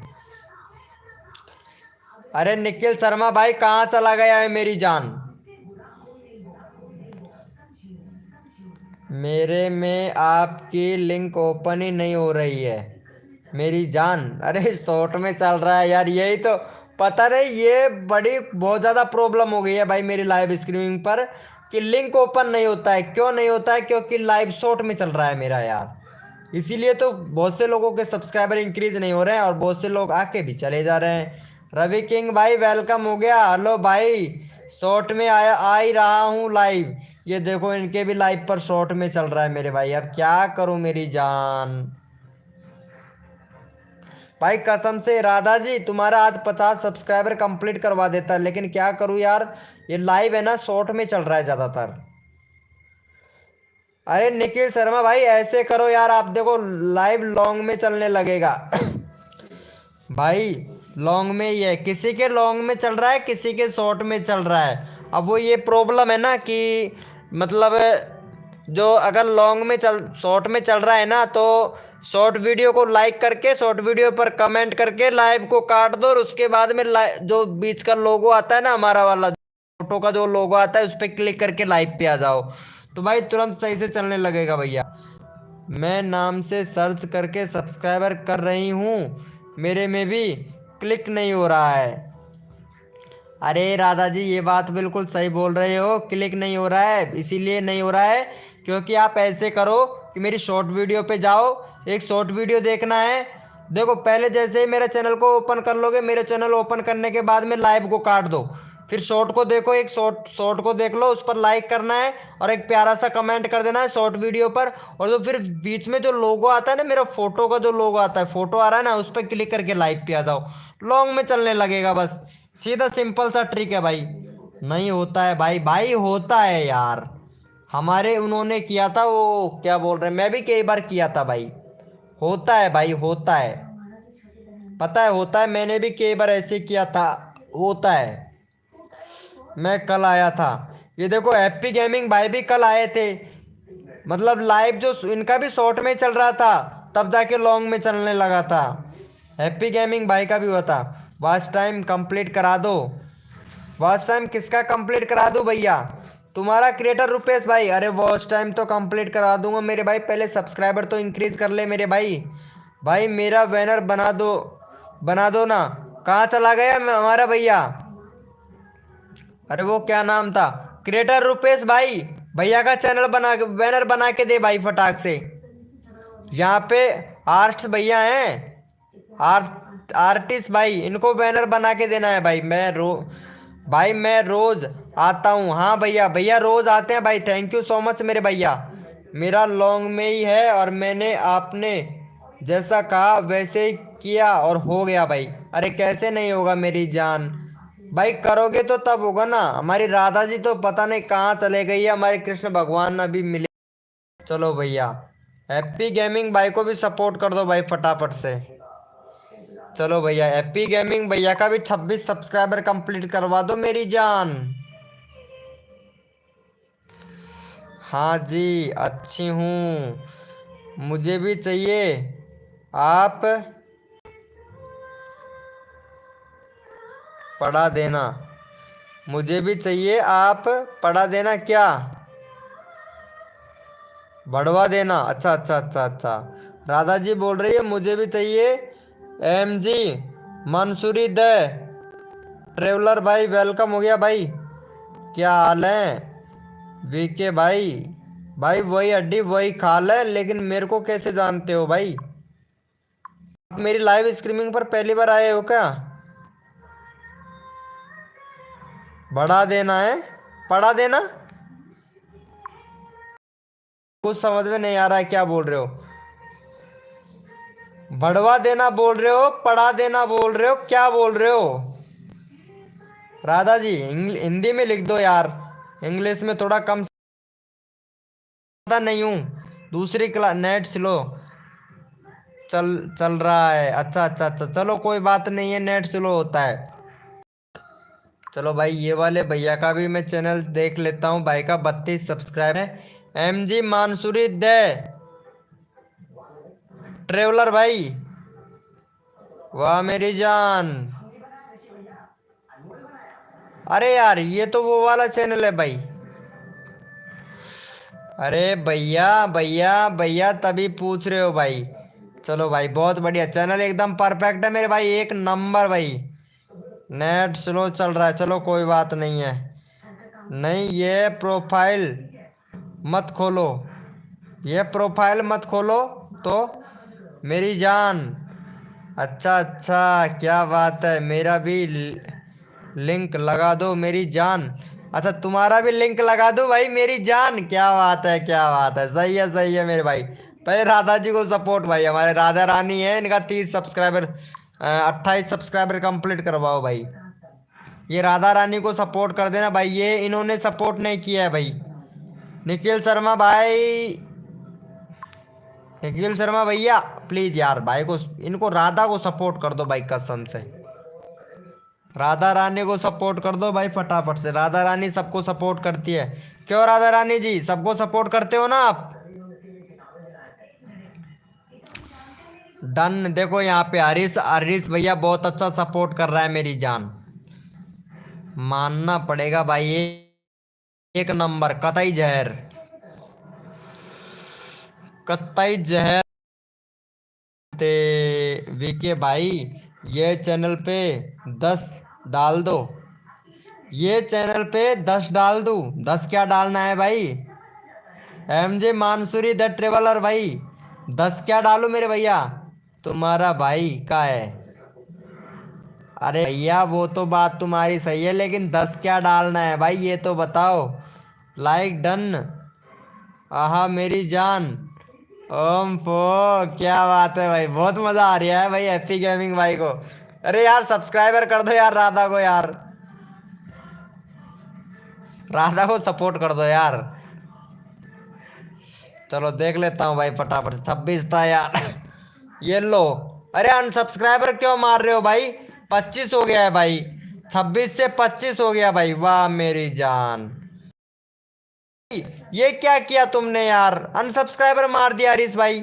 अरे निखिल शर्मा भाई कहाँ चला गया है मेरी जान। मेरे में आपकी लिंक ओपन ही नहीं हो रही है मेरी जान। अरे शॉर्ट में चल रहा है यार, यही तो पता नहीं, ये बड़ी बहुत ज़्यादा प्रॉब्लम हो गई है भाई मेरी लाइव स्ट्रीमिंग पर कि लिंक ओपन नहीं होता है। क्यों नहीं होता है? क्योंकि लाइव शॉर्ट में चल रहा है मेरा यार, इसीलिए तो बहुत से लोगों के सब्सक्राइबर इंक्रीज नहीं हो रहे हैं और बहुत से लोग आके भी चले जा रहे हैं। रवि किंग भाई वेलकम हो गया। हेलो भाई, शॉर्ट में आया आ ही रहा हूँ लाइव। ये देखो इनके भी लाइव पर शॉर्ट में चल रहा है मेरे भाई, अब क्या करूँ मेरी जान। भाई कसम से राधा जी तुम्हारा आज 50 सब्सक्राइबर कंप्लीट करवा देता, लेकिन क्या करूँ यार, ये लाइव है ना शॉर्ट में चल रहा है ज़्यादातर। अरे निखिल शर्मा भाई ऐसे करो यार, आप देखो लाइव लॉन्ग में चलने लगेगा। भाई लॉन्ग में ही है, किसी के लॉन्ग में चल रहा है किसी के शॉर्ट में चल रहा है। अब वो ये प्रॉब्लम है ना कि मतलब जो अगर लॉन्ग में चल शॉर्ट में चल रहा है ना, तो शॉर्ट वीडियो को लाइक करके शॉर्ट वीडियो पर कमेंट करके लाइव को काट दो और उसके बाद में जो बीच का लोगो आता है ना हमारा वाला फोटो का जो लोगो आता है उस पर क्लिक करके लाइव पे आ जाओ, तो भाई तुरंत सही से चलने लगेगा भैया। मैं नाम से सर्च करके सब्सक्राइबर कर रही हूँ, मेरे में भी क्लिक नहीं हो रहा है। अरे राधा जी ये बात बिल्कुल सही बोल रहे हो, क्लिक नहीं हो रहा है, इसीलिए नहीं हो रहा है क्योंकि आप ऐसे करो कि मेरी शॉर्ट वीडियो पे जाओ, एक शॉर्ट वीडियो देखना है, देखो पहले जैसे ही मेरे चैनल को ओपन कर लोगे, मेरे चैनल ओपन करने के बाद में लाइव को काट दो, फिर शॉर्ट को देखो, एक शॉर्ट को देख लो, उस पर लाइक करना है और एक प्यारा सा कमेंट कर देना है शॉर्ट वीडियो पर। और जो फिर बीच में जो लोगो आता है ना, मेरा फोटो का जो लोगो आता है, फोटो आ रहा है ना, उस पर क्लिक करके लाइव पे आ जाओ, लॉन्ग में चलने लगेगा। बस सीधा सिंपल सा ट्रिक है भाई। नहीं होता है भाई, भाई होता है यार। हमारे उन्होंने किया था, वो क्या बोल रहे हैं, मैं भी कई बार किया था भाई। होता है भाई, होता है, पता है होता है, मैंने भी कई बार ऐसे किया था, होता है। मैं कल आया था, ये देखो हैप्पी गेमिंग भाई भी कल आए थे, मतलब लाइव जो इनका भी शॉर्ट में चल रहा था, तब जाके लॉन्ग में चलने लगा था। हैप्पी गेमिंग भाई का भी हुआ था। वॉच टाइम कंप्लीट करा दो। वॉच टाइम किसका कंप्लीट करा दूं भैया? तुम्हारा क्रिएटर रुपेश भाई। अरे वॉच टाइम तो कंप्लीट करा दूंगा मेरे भाई, पहले सब्सक्राइबर तो इंक्रीज कर ले मेरे भाई। भाई मेरा बैनर बना दो, बना दो ना। कहाँ चला गया हमारा भैया? अरे वो क्या नाम था, क्रिएटर रुपेश भाई, भैया का चैनल बना के, बैनर बना के दे भाई फटाक से। यहाँ पे आर्ट्स भैया हैं, आर्टिस्ट भाई, इनको बैनर बना के देना है भाई। भाई मैं रोज आता हूँ। हाँ भैया, भैया रोज आते हैं भाई, थैंक यू सो मच मेरे भैया। मेरा लॉन्ग में ही है और मैंने आपने जैसा कहा वैसे ही किया और हो गया भाई। अरे कैसे नहीं होगा मेरी जान, भाई करोगे तो तब होगा ना। हमारी राधा जी तो पता नहीं कहाँ चले गई है, हमारे कृष्ण भगवान अभी मिले। चलो भैया, हैप्पी गेमिंग भाई को भी सपोर्ट कर दो भाई फटाफट से। चलो भैया, हैप्पी गेमिंग भैया का भी 26 सब्सक्राइबर कंप्लीट करवा दो मेरी जान। हाँ जी अच्छी हूँ, मुझे भी चाहिए आप पढ़ा देना, मुझे भी चाहिए आप पढ़ा देना। क्या बढ़वा देना? अच्छा अच्छा अच्छा अच्छा, राधा जी बोल रही है मुझे भी चाहिए। M G Mansuri the traveller भाई, वेलकम हो गया भाई। क्या हाल है वीके भाई? भाई वही हड्डी वही खाल है, लेकिन मेरे को कैसे जानते हो भाई? आप मेरी लाइव स्ट्रीमिंग पर पहली बार आए हो क्या? बढ़ा देना है, पढ़ा देना? कुछ समझ में नहीं आ रहा है क्या बोल रहे हो। बढ़वा देना बोल रहे हो, पढ़ा देना बोल रहे हो, क्या बोल रहे हो? राधा जी हिंदी में लिख दो यार, इंग्लिश में थोड़ा कम नहीं हूँ। दूसरी क्लास नेट स्लो चल चल रहा है। अच्छा अच्छा अच्छा, चलो कोई बात नहीं है, नेट स्लो होता है। चलो भाई ये वाले भैया का भी मैं चैनल देख लेता हूँ, भाई का 32 सब्सक्राइबर है। एम जी मानसूरी दे ट्रेवलर भाई, वाह मेरी जान। अरे यार ये तो वो वाला चैनल है भाई। अरे भैया भैया भैया तभी पूछ रहे हो भाई। चलो भाई बहुत बढ़िया, चैनल एकदम परफेक्ट है मेरे भाई, एक नंबर भाई। नेट स्लो चल रहा है, चलो कोई बात नहीं है। नहीं ये प्रोफाइल मत खोलो, ये प्रोफाइल मत खोलो तो मेरी जान। अच्छा अच्छा क्या बात है, मेरा भी लिंक लगा दो मेरी जान। अच्छा तुम्हारा भी लिंक लगा दो भाई मेरी जान, क्या बात है क्या बात है, सही है मेरे भाई। पहले राधा जी को सपोर्ट भाई, हमारे राधा रानी है, इनका 30 सब्सक्राइबर 28 सब्सक्राइबर कंप्लीट करवाओ भाई। ये राधा रानी को सपोर्ट कर देना भाई, ये इन्होंने सपोर्ट नहीं किया है भाई। निखिल शर्मा भाई, निखिल शर्मा भैया प्लीज यार भाई को, इनको राधा को सपोर्ट कर दो भाई कसम से। राधा रानी को सपोर्ट कर दो भाई फटाफट से, राधा रानी सबको सपोर्ट करती है। क्यों राधा रानी जी, सबको सपोर्ट करते हो ना आप? डन। देखो यहाँ पे हरीश हरीश भैया बहुत अच्छा सपोर्ट कर रहा है मेरी जान, मानना पड़ेगा भाई। एक नंबर, कतई जहर, कतई जहर। ते वीके भाई ये चैनल पे 10 डाल दो, ये चैनल पे 10 डाल दूं? 10 क्या डालना है भाई? एम जे मानसूरी द ट्रेवलर भाई 10 क्या डालू मेरे भैया? तुम्हारा भाई का है। अरे भैया वो तो बात तुम्हारी सही है, लेकिन 10 क्या डालना है भाई ये तो बताओ। Like done. आहा मेरी जान। ओम फो। क्या बात है भाई, बहुत मजा आ रहा है भाई हैप्पी गेमिंग भाई को। अरे यार सब्सक्राइबर कर दो यार राधा को यार। राधा को सपोर्ट कर दो यार। चलो देख लेता हूँ भाई फटाफट। 26 था यार। ये लो। अरे अनसब्सक्राइबर क्यों मार रहे हो भाई। 25 हो गया है भाई। 26 से 25 हो गया भाई, वाह मेरी जान। ये क्या किया तुमने यार, अनसब्सक्राइबर मार दिया हरीश भाई।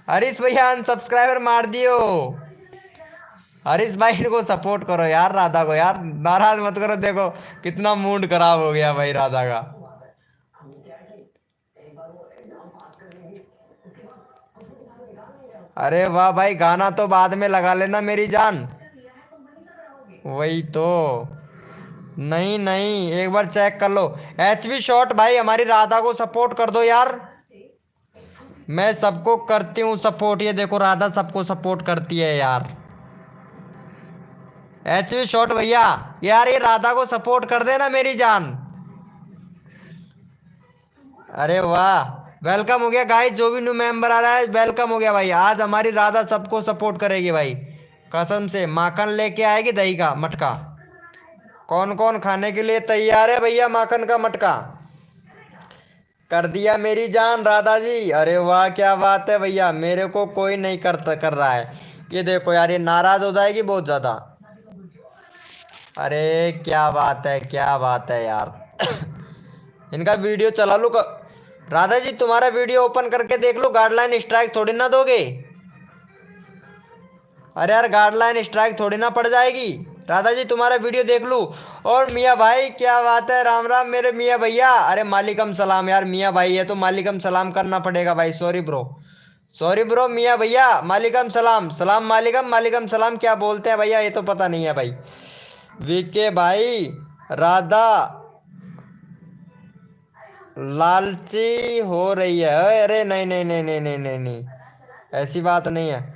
हरीश भैया अनसब्सक्राइबर मार दियो। हरीश भाई को सपोर्ट करो यार राधा को यार, नाराज मत करो। देखो कितना मूड खराब हो गया भाई राधा का। अरे वाह भाई, गाना तो बाद में लगा लेना मेरी जान। वही तो। नहीं नहीं, एक बार चेक कर लो। एचवी शॉट भाई हमारी राधा को सपोर्ट कर दो यार। मैं सबको करती हूँ सपोर्ट, ये देखो राधा सबको सपोर्ट करती है यार। एचवी शॉट भैया यार ये राधा को सपोर्ट कर देना मेरी जान। अरे वाह, वेलकम हो गया गाइस, जो भी न्यू मेंबर आ रहा है वेलकम हो गया भाई। आज हमारी राधा सबको सपोर्ट करेगी भाई, कसम से। माखन लेके आएगी दही का मटका। कौन कौन खाने के लिए तैयार है भैया माखन का मटका। कर दिया मेरी जान राधा जी। अरे वाह क्या बात है भैया, मेरे को कोई नहीं कर रहा है। ये देखो यार ये नाराज हो जाएगी बहुत ज्यादा। अरे क्या बात है, क्या बात है यार। इनका वीडियो चला लो। राधा जी तुम्हारा वीडियो ओपन करके देख लो, गाइडलाइन स्ट्राइक थोड़ी ना दोगे। अरे यार गाइडलाइन स्ट्राइक थोड़ी ना पड़ जाएगी। राधा जी तुम्हारा वीडियो देख लूँ। और मियाँ भाई क्या बात है, राम राम मेरे मियाँ भैया। अरे मालिकम सलाम यार, मियाँ भाई है तो मालिकम सलाम करना पड़ेगा भाई। Sorry bro, sorry bro. मियाँ भैया मालिकम सलाम। सलाम मालिकम, मालिकम सलाम क्या बोलते हैं भैया ये तो पता नहीं है भाई। वीके भाई राधा लालची हो रही है। अरे नहीं नहीं नहीं नहीं नहीं नहीं नहीं, ऐसी बात नहीं है।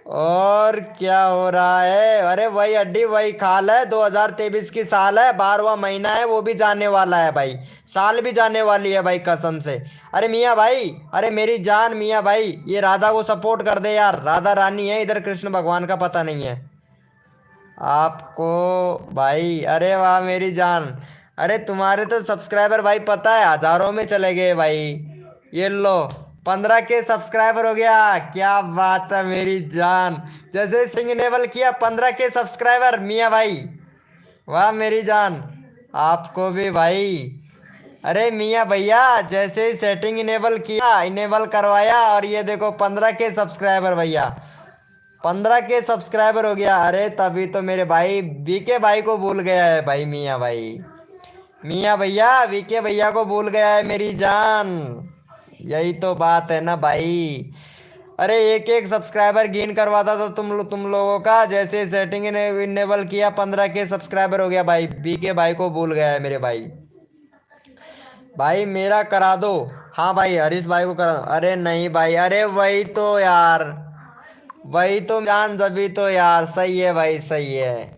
और क्या हो रहा है। अरे वही अड्डी वही खाल है, 2023 की साल है, 12वां महीना है, वो भी जाने वाला है भाई। साल भी जाने वाली है भाई कसम से। अरे मियाँ भाई, अरे मेरी जान मियाँ भाई, ये राधा को सपोर्ट कर दे यार। राधा रानी है, इधर कृष्ण भगवान का पता नहीं है आपको भाई। अरे वाह मेरी जान। अरे तुम्हारे तो सब्सक्राइबर भाई पता है हजारों में चले गए भाई। ये लो 15 के सब्सक्राइबर हो गया, क्या बात है मेरी जान। जैसे सिंह इनेबल किया 15 के सब्सक्राइबर मियाँ भाई, वाह मेरी जान। आपको भी भाई। अरे मियाँ भैया जैसे ही सेटिंग इनेबल किया, इनेबल करवाया, और ये देखो 15 के सब्सक्राइबर भैया, 15 के सब्सक्राइबर हो गया। अरे तभी तो मेरे भाई बीके भाई को भूल गया है भाई मियाँ भाई। मियाँ भैया वीके भैया को भूल गया है मेरी जान। यही तो बात है ना भाई। अरे एक एक सब्सक्राइबर गेन करवाता था तुम लोगों का, जैसे सेटिंग इनेबल किया 15 के सब्सक्राइबर हो गया भाई। बीके भाई को भूल गया है मेरे भाई। भाई मेरा करा दो। हाँ भाई हरीश भाई को करा दो। अरे नहीं भाई, अरे वही तो यार, वही तो जान। जभी तो यार सही है भाई, सही है।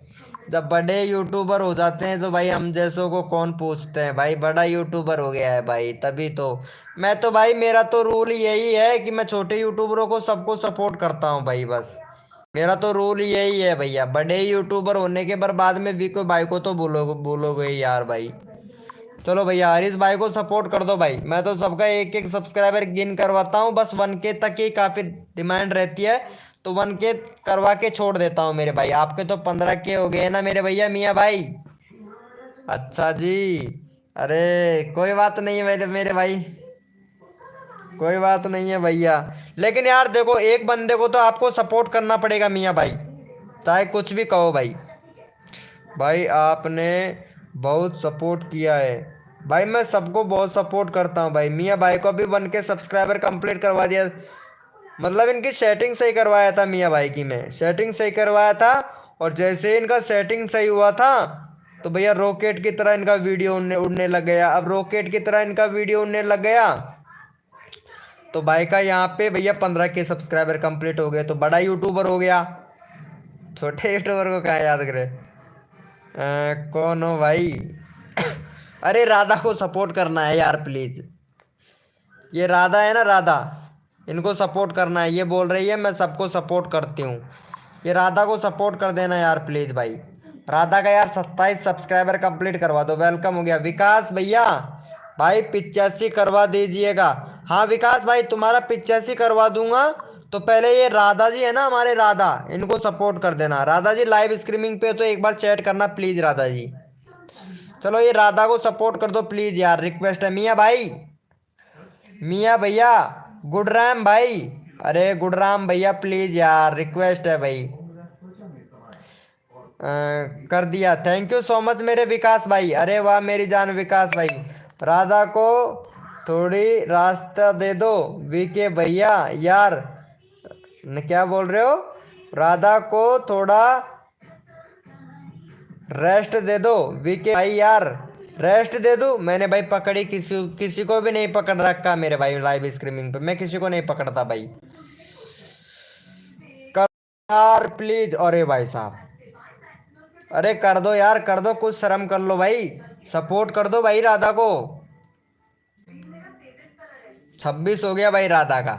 जब बड़े यूट्यूबर हो जाते हैं तो भाई हम जैसों को कौन पूछते हैं भाई। बड़ा यूट्यूबर हो गया है भाई तभी तो। मैं तो भाई मेरा तो रूल यही है कि मैं छोटे यूट्यूबरों को सबको सपोर्ट करता हूँ भाई, बस। मेरा तो रूल यही है भैया। बड़े यूट्यूबर होने के बाद में भी कोई भाई को तो बोलोगे ही यार भाई। चलो भैया हरीश भाई को सपोर्ट कर दो भाई। मैं तो सबका एक एक सब्सक्राइबर गेन करवाता हूँ, बस 1K तक ही काफी डिमांड रहती है, तो 1K करवा के छोड़ देता हूँ मेरे भाई। आपके तो 15K हो गए ना मेरे भैया मियाँ भाई। अच्छा जी। अरे कोई बात नहीं है मेरे भाई, कोई बात नहीं है भैया। लेकिन यार देखो एक बंदे को तो आपको सपोर्ट करना पड़ेगा मियाँ भाई, चाहे कुछ भी कहो भाई। भाई आपने बहुत सपोर्ट किया है भाई, मैं सबको बहुत सपोर्ट करता हूँ भाई। मियाँ भाई को भी 1K सब्सक्राइबर कंप्लीट करवा दिया, मतलब इनकी सेटिंग सही करवाया था मियाँ भाई की, मैं सेटिंग सही करवाया था। और जैसे ही इनका सेटिंग सही हुआ था तो भैया रॉकेट की तरह इनका वीडियो उड़ने उड़ने लग गया। अब रॉकेट की तरह इनका वीडियो उड़ने लग गया तो भाई का यहाँ पे भैया 15K सब्सक्राइबर कंप्लीट हो गए, तो बड़ा यूट्यूबर हो गया, छोटे यूट्यूबर को कहाँ याद करे। कौन हो भाई? अरे राधा को सपोर्ट करना है यार प्लीज। ये राधा है ना, राधा, इनको सपोर्ट करना है। ये बोल रही है मैं सबको सपोर्ट करती हूँ। ये राधा को सपोर्ट कर देना यार प्लीज भाई। राधा का यार 27 सब्सक्राइबर कंप्लीट करवा दो। वेलकम हो गया विकास भैया, भाई 85 करवा दीजिएगा। हाँ विकास भाई तुम्हारा 85 करवा दूंगा। तो पहले ये राधा जी है ना हमारे, राधा, इनको सपोर्ट कर देना। राधा जी लाइव स्ट्रीमिंग पे तो एक बार चैट करना प्लीज राधा जी। चलो ये राधा को सपोर्ट कर दो प्लीज यार, रिक्वेस्ट है। मियाँ भाई, मियाँ भैया, गुडराम भाई, अरे गुडराम भैया प्लीज यार, रिक्वेस्ट है भाई। कर दिया, थैंक यू सो मच मेरे विकास भाई। अरे वाह मेरी जान विकास भाई। राधा को थोड़ी रास्ता दे दो वीके भैया यार। क्या बोल रहे हो? राधा को थोड़ा रेस्ट दे दो वीके भाई यार। रेस्ट दे दूं? मैंने भाई पकड़ी किसी किसी को भी नहीं पकड़ रखा मेरे भाई। लाइव स्ट्रीमिंग पे मैं किसी को नहीं पकड़ता भाई। कर यार प्लीज। अरे भाई साहब, अरे कर दो यार, कर दो, कुछ शर्म कर लो भाई, सपोर्ट कर दो भाई राधा को। 26 हो गया भाई राधा का।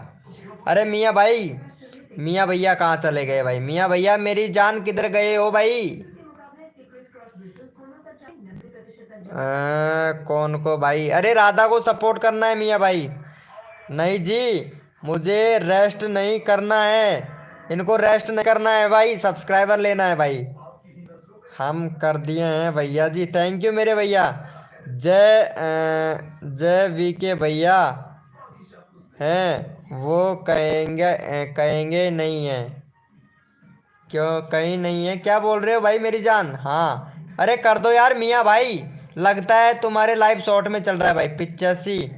अरे मियाँ भाई, मियाँ भैया कहाँ चले गए भाई? मियाँ भैया मेरी जान किधर गए हो भाई? कौन को भाई? अरे राधा को सपोर्ट करना है मियाँ भाई। नहीं जी, मुझे रेस्ट नहीं करना है, इनको रेस्ट नहीं करना है भाई, सब्सक्राइबर लेना है भाई। हम कर दिए हैं भैया जी, थैंक यू मेरे भैया। जय वीके भैया हैं, वो कहेंगे कहेंगे नहीं है। क्यों कहीं नहीं है? क्या बोल रहे हो भाई मेरी जान? हाँ अरे कर दो यार मियाँ भाई, लगता है तुम्हारे लाइव शॉर्ट में चल रहा है भाई। 85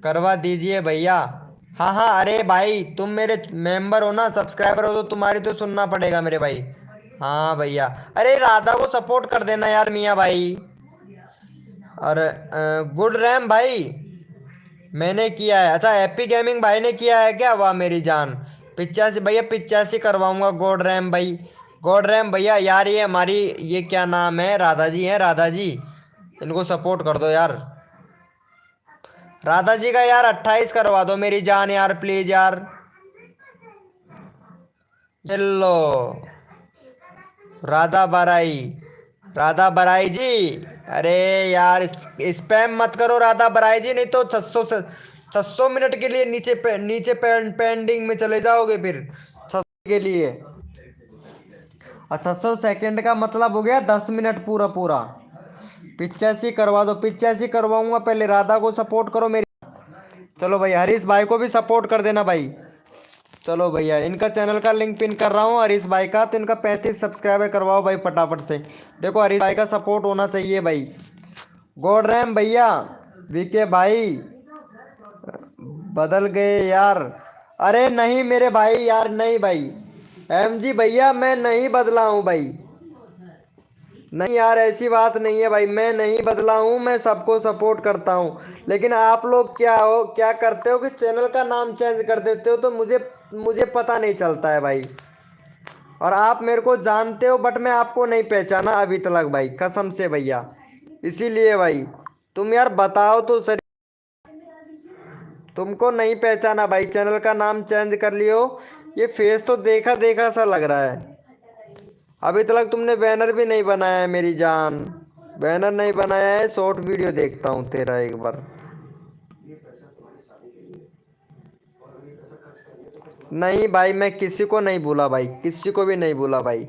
करवा दीजिए भैया। हाँ हाँ, अरे भाई तुम मेरे मेंबर हो ना, सब्सक्राइबर हो, तो तुम्हारी तो सुनना पड़ेगा मेरे भाई। हाँ भैया, अरे राधा को सपोर्ट कर देना यार मियाँ भाई। और गुड रैम भाई मैंने किया है। अच्छा हैप्पी गेमिंग भाई ने किया है क्या? वाह मेरी जान। 85 भैया, 85 करवाऊंगा गॉड रैम भाई। गॉड रैम भैया यार, ये हमारी, ये क्या नाम है, राधा जी हैं, राधा जी, इनको सपोर्ट कर दो यार। राधा जी का यार 28 करवा दो मेरी जान यार प्लीज यार। ये लो राधा बराई, राधा बराई जी। अरे यार स्पैम मत करो राधा बराई जी, नहीं तो 600 से 600 मिनट के लिए नीचे पेंडिंग में चले जाओगे फिर 600 के लिए। और 600 सेकंड का मतलब हो गया 10 मिनट पूरा पूरा। 85 करवा दो, 85 करवाऊंगा। पहले राधा को सपोर्ट करो मेरी। चलो भाई हरीश भाई को भी सपोर्ट कर देना भाई। चलो भैया इनका चैनल का लिंक पिन कर रहा हूँ हरीश भाई का, तो इनका 35 सब्सक्राइबर करवाओ भाई फटाफट से। देखो हरीश भाई का सपोर्ट होना चाहिए भाई। गॉड रैम भैया, वीके भाई बदल गए यार। अरे नहीं मेरे भाई यार, नहीं भाई। एमजी भैया मैं नहीं बदला हूँ भाई, नहीं यार ऐसी बात नहीं है भाई, मैं नहीं बदला हूँ, मैं सबको सपोर्ट करता हूँ। लेकिन आप लोग क्या हो, क्या करते हो कि चैनल का नाम चेंज कर देते हो, तो मुझे मुझे पता नहीं चलता है भाई। और आप मेरे को जानते हो बट मैं आपको नहीं पहचाना अभी तक भाई, कसम से भैया। इसीलिए भाई तुम यार बताओ तो सर, तुमको नहीं पहचाना भाई, चैनल का नाम चेंज कर लियो। ये फेस तो देखा देखा सा लग रहा है। अभी तक तुमने बैनर भी नहीं बनाया है मेरी जान, बैनर नहीं बनाया है। शॉर्ट वीडियो देखता हूँ तेरा एक बार। नहीं भाई मैं किसी को नहीं भूला भाई, किसी को भी नहीं भूला भाई।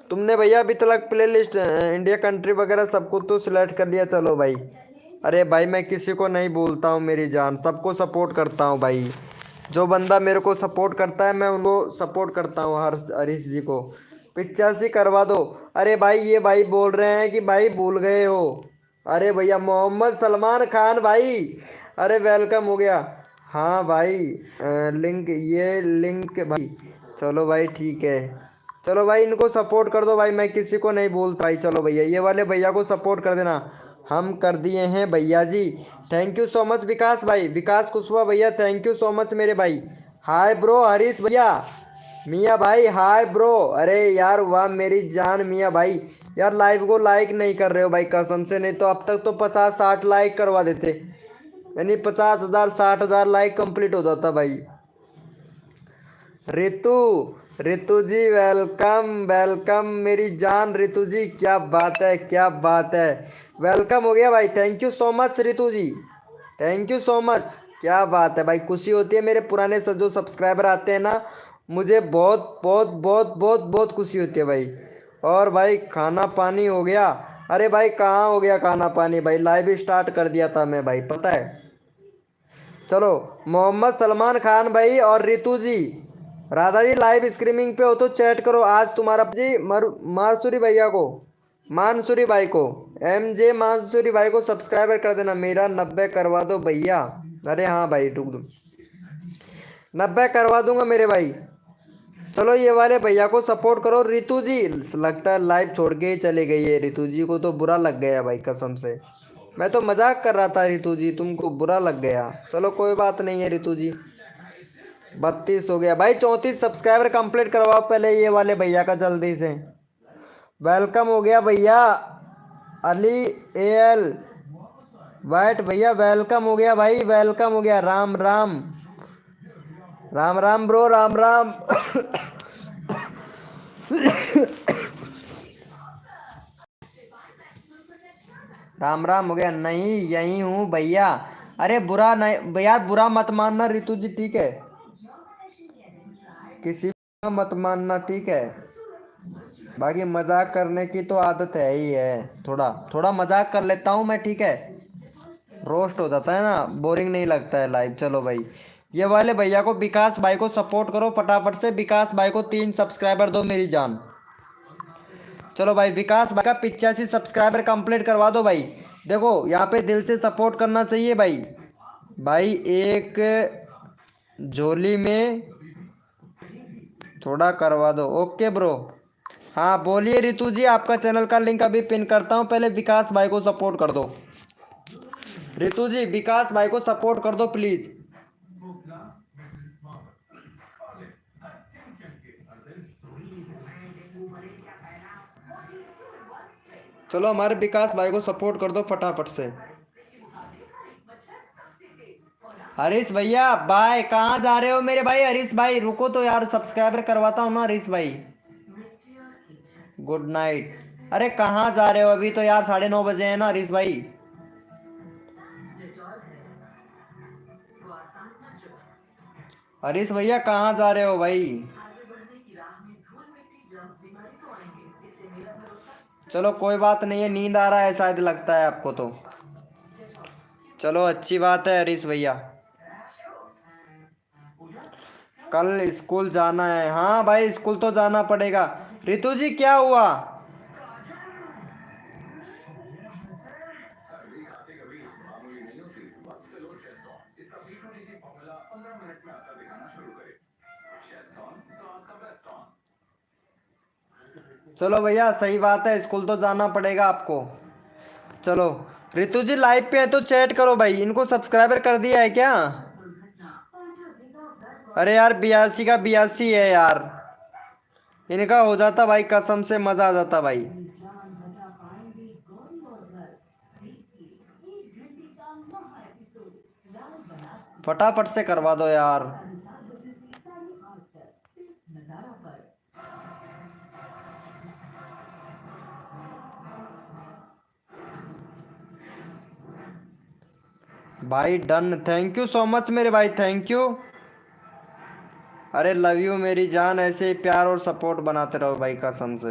तुमने भैया अभी तक प्ले लिस्ट इंडिया कंट्री वगैरह सबको तो सिलेक्ट कर लिया, चलो भाई। अरे भाई मैं किसी को नहीं भूलता हूँ मेरी जान, सबको सपोर्ट करता हूँ भाई। जो बंदा मेरे को सपोर्ट करता है मैं उनको सपोर्ट करता हूँ। हरीश जी को 85 करवा दो। अरे भाई ये भाई बोल रहे हैं कि भाई भूल गए हो। अरे भैया मोहम्मद सलमान खान भाई, अरे वेलकम हो गया। हाँ भाई लिंक, ये लिंक भाई। चलो भाई ठीक है, चलो भाई इनको सपोर्ट कर दो भाई, मैं किसी को नहीं बोलता भाई। चलो भैया ये वाले भैया को सपोर्ट कर देना। हम कर दिए हैं भैया जी, थैंक यू सो मच विकास भाई, विकास कुशवाहा भैया, थैंक यू सो मच मेरे भाई। हाय ब्रो हरीश भैया, मियाँ भाई हाय ब्रो। अरे यार वाह मेरी जान मियाँ भाई, यार लाइव को लाइक नहीं कर रहे हो भाई कसम से, नहीं तो अब तक तो 50-60 लाइक करवा देते, यानी 50,000 60,000 लाइक कंप्लीट हो जाता भाई। रितु, रितु जी वेलकम वेलकम मेरी जान रितु जी, क्या बात है क्या बात है, वेलकम हो गया भाई। Thank you so much Ritu ji, thank you so much. क्या बात है भाई, खुशी होती है मेरे पुराने जो सब्सक्राइबर आते हैं ना, मुझे बहुत बहुत बहुत बहुत बहुत खुशी होती है भाई। और भाई खाना पानी हो गया? अरे भाई कहाँ हो गया खाना पानी भाई, लाइव स्टार्ट कर दिया था मैं भाई पता है। चलो मोहम्मद सलमान खान भाई और रितु जी, राधा जी लाइव स्ट्रीमिंग पे हो तो चैट करो। आज तुम्हारा जी मानसूरी भैया को, मानसूरी भाई को, MJ मानसूरी भाई को सब्सक्राइबर कर देना, मेरा 90 करवा दो भैया। अरे हाँ भाई रुक दो, 90 करवा दूंगा मेरे भाई। चलो ये वाले भैया को सपोर्ट करो। रितु जी लगता है लाइव छोड़ के ही चले गई है, रितु जी को तो बुरा लग गया भाई कसम से, मैं तो मजाक कर रहा था रितु जी, तुमको बुरा लग गया। चलो कोई बात नहीं है रितु जी। 32 हो गया भाई, 34 सब्सक्राइबर कंप्लीट करवाओ पहले ये वाले भैया का जल्दी से। वेलकम हो गया भैया अली AL वाइट भैया, वेलकम हो गया भाई, वेलकम हो गया। राम राम, राम राम ब्रो, राम राम। राम राम हो गया। नहीं यही हूँ भैया। अरे बुरा नहीं भैया, बुरा मत मानना रितु जी ठीक है, किसी का मत मानना ठीक है। बाकी मजाक करने की तो आदत है ही है, थोड़ा थोड़ा मजाक कर लेता हूँ मैं ठीक है, रोस्ट हो जाता है ना, बोरिंग नहीं लगता है लाइव। चलो भाई ये वाले भैया को, विकास भाई को सपोर्ट करो फटाफट से, विकास भाई को 3 सब्सक्राइबर दो मेरी जान। चलो भाई विकास भाई का 85 सब्सक्राइबर कंप्लीट करवा दो भाई। देखो यहाँ पे दिल से सपोर्ट करना चाहिए भाई। भाई एक झोली में थोड़ा करवा दो, ओके ब्रो। हाँ बोलिए रितु जी, आपका चैनल का लिंक अभी पिन करता हूँ, पहले विकास भाई को सपोर्ट कर दो। रितु जी विकास भाई को सपोर्ट कर दो प्लीज। चलो हमारे विकास भाई को सपोर्ट कर दो फटाफट से। हरीश भैया बाय, कहाँ जा रहे हो मेरे भाई? हरीश भाई रुको तो यार, सब्सक्राइबर करवाता हूँ ना हरीश भाई। Good night. अरे कहाँ जा रहे हो, अभी तो यार 9:30 बजे हैं ना हरीश भाई। हरीश भैया कहाँ जा रहे हो भाई? चलो कोई बात नहीं है, नींद आ रहा है शायद लगता है आपको तो। चलो अच्छी बात है हरीश भैया। कल स्कूल जाना है, हाँ भाई स्कूल तो जाना पड़ेगा। रितु जी क्या हुआ? चलो भैया सही बात है, स्कूल तो जाना पड़ेगा आपको। चलो रितु जी लाइव पे है तो चैट करो भाई, इनको सब्सक्राइबर कर दिया है क्या? अरे यार 82 का 82 है यार, इनका हो जाता भाई कसम से, मजा आ जाता भाई। फटाफट से करवा दो यार। भाई done, thank you so much मेरे भाई, थैंक यू। अरे लव यू मेरी जान, ऐसे ही प्यार और सपोर्ट बनाते रहो भाई कसम से।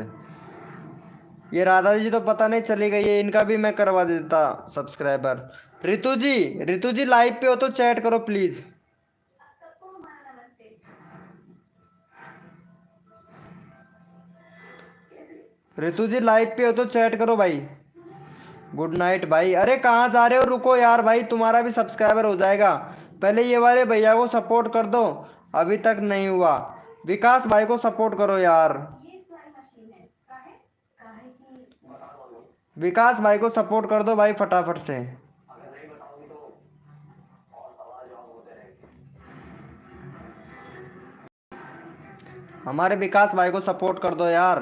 ये राधा जी तो पता नहीं चली गई है, इनका भी मैं करवा देता सब्सक्राइबर। रितु जी, रितु जी लाइव पे हो तो चैट करो प्लीज। रितु जी लाइव पे हो तो चैट करो भाई। गुड नाइट भाई। अरे कहाँ जा रहे हो, रुको यार भाई, तुम्हारा भी सब्सक्राइबर हो जाएगा, पहले ये वाले भैया को सपोर्ट कर दो, अभी तक नहीं हुआ। विकास भाई को सपोर्ट करो यार, विकास भाई को सपोर्ट कर दो भाई फटाफट से। हमारे विकास भाई को सपोर्ट कर दो यार।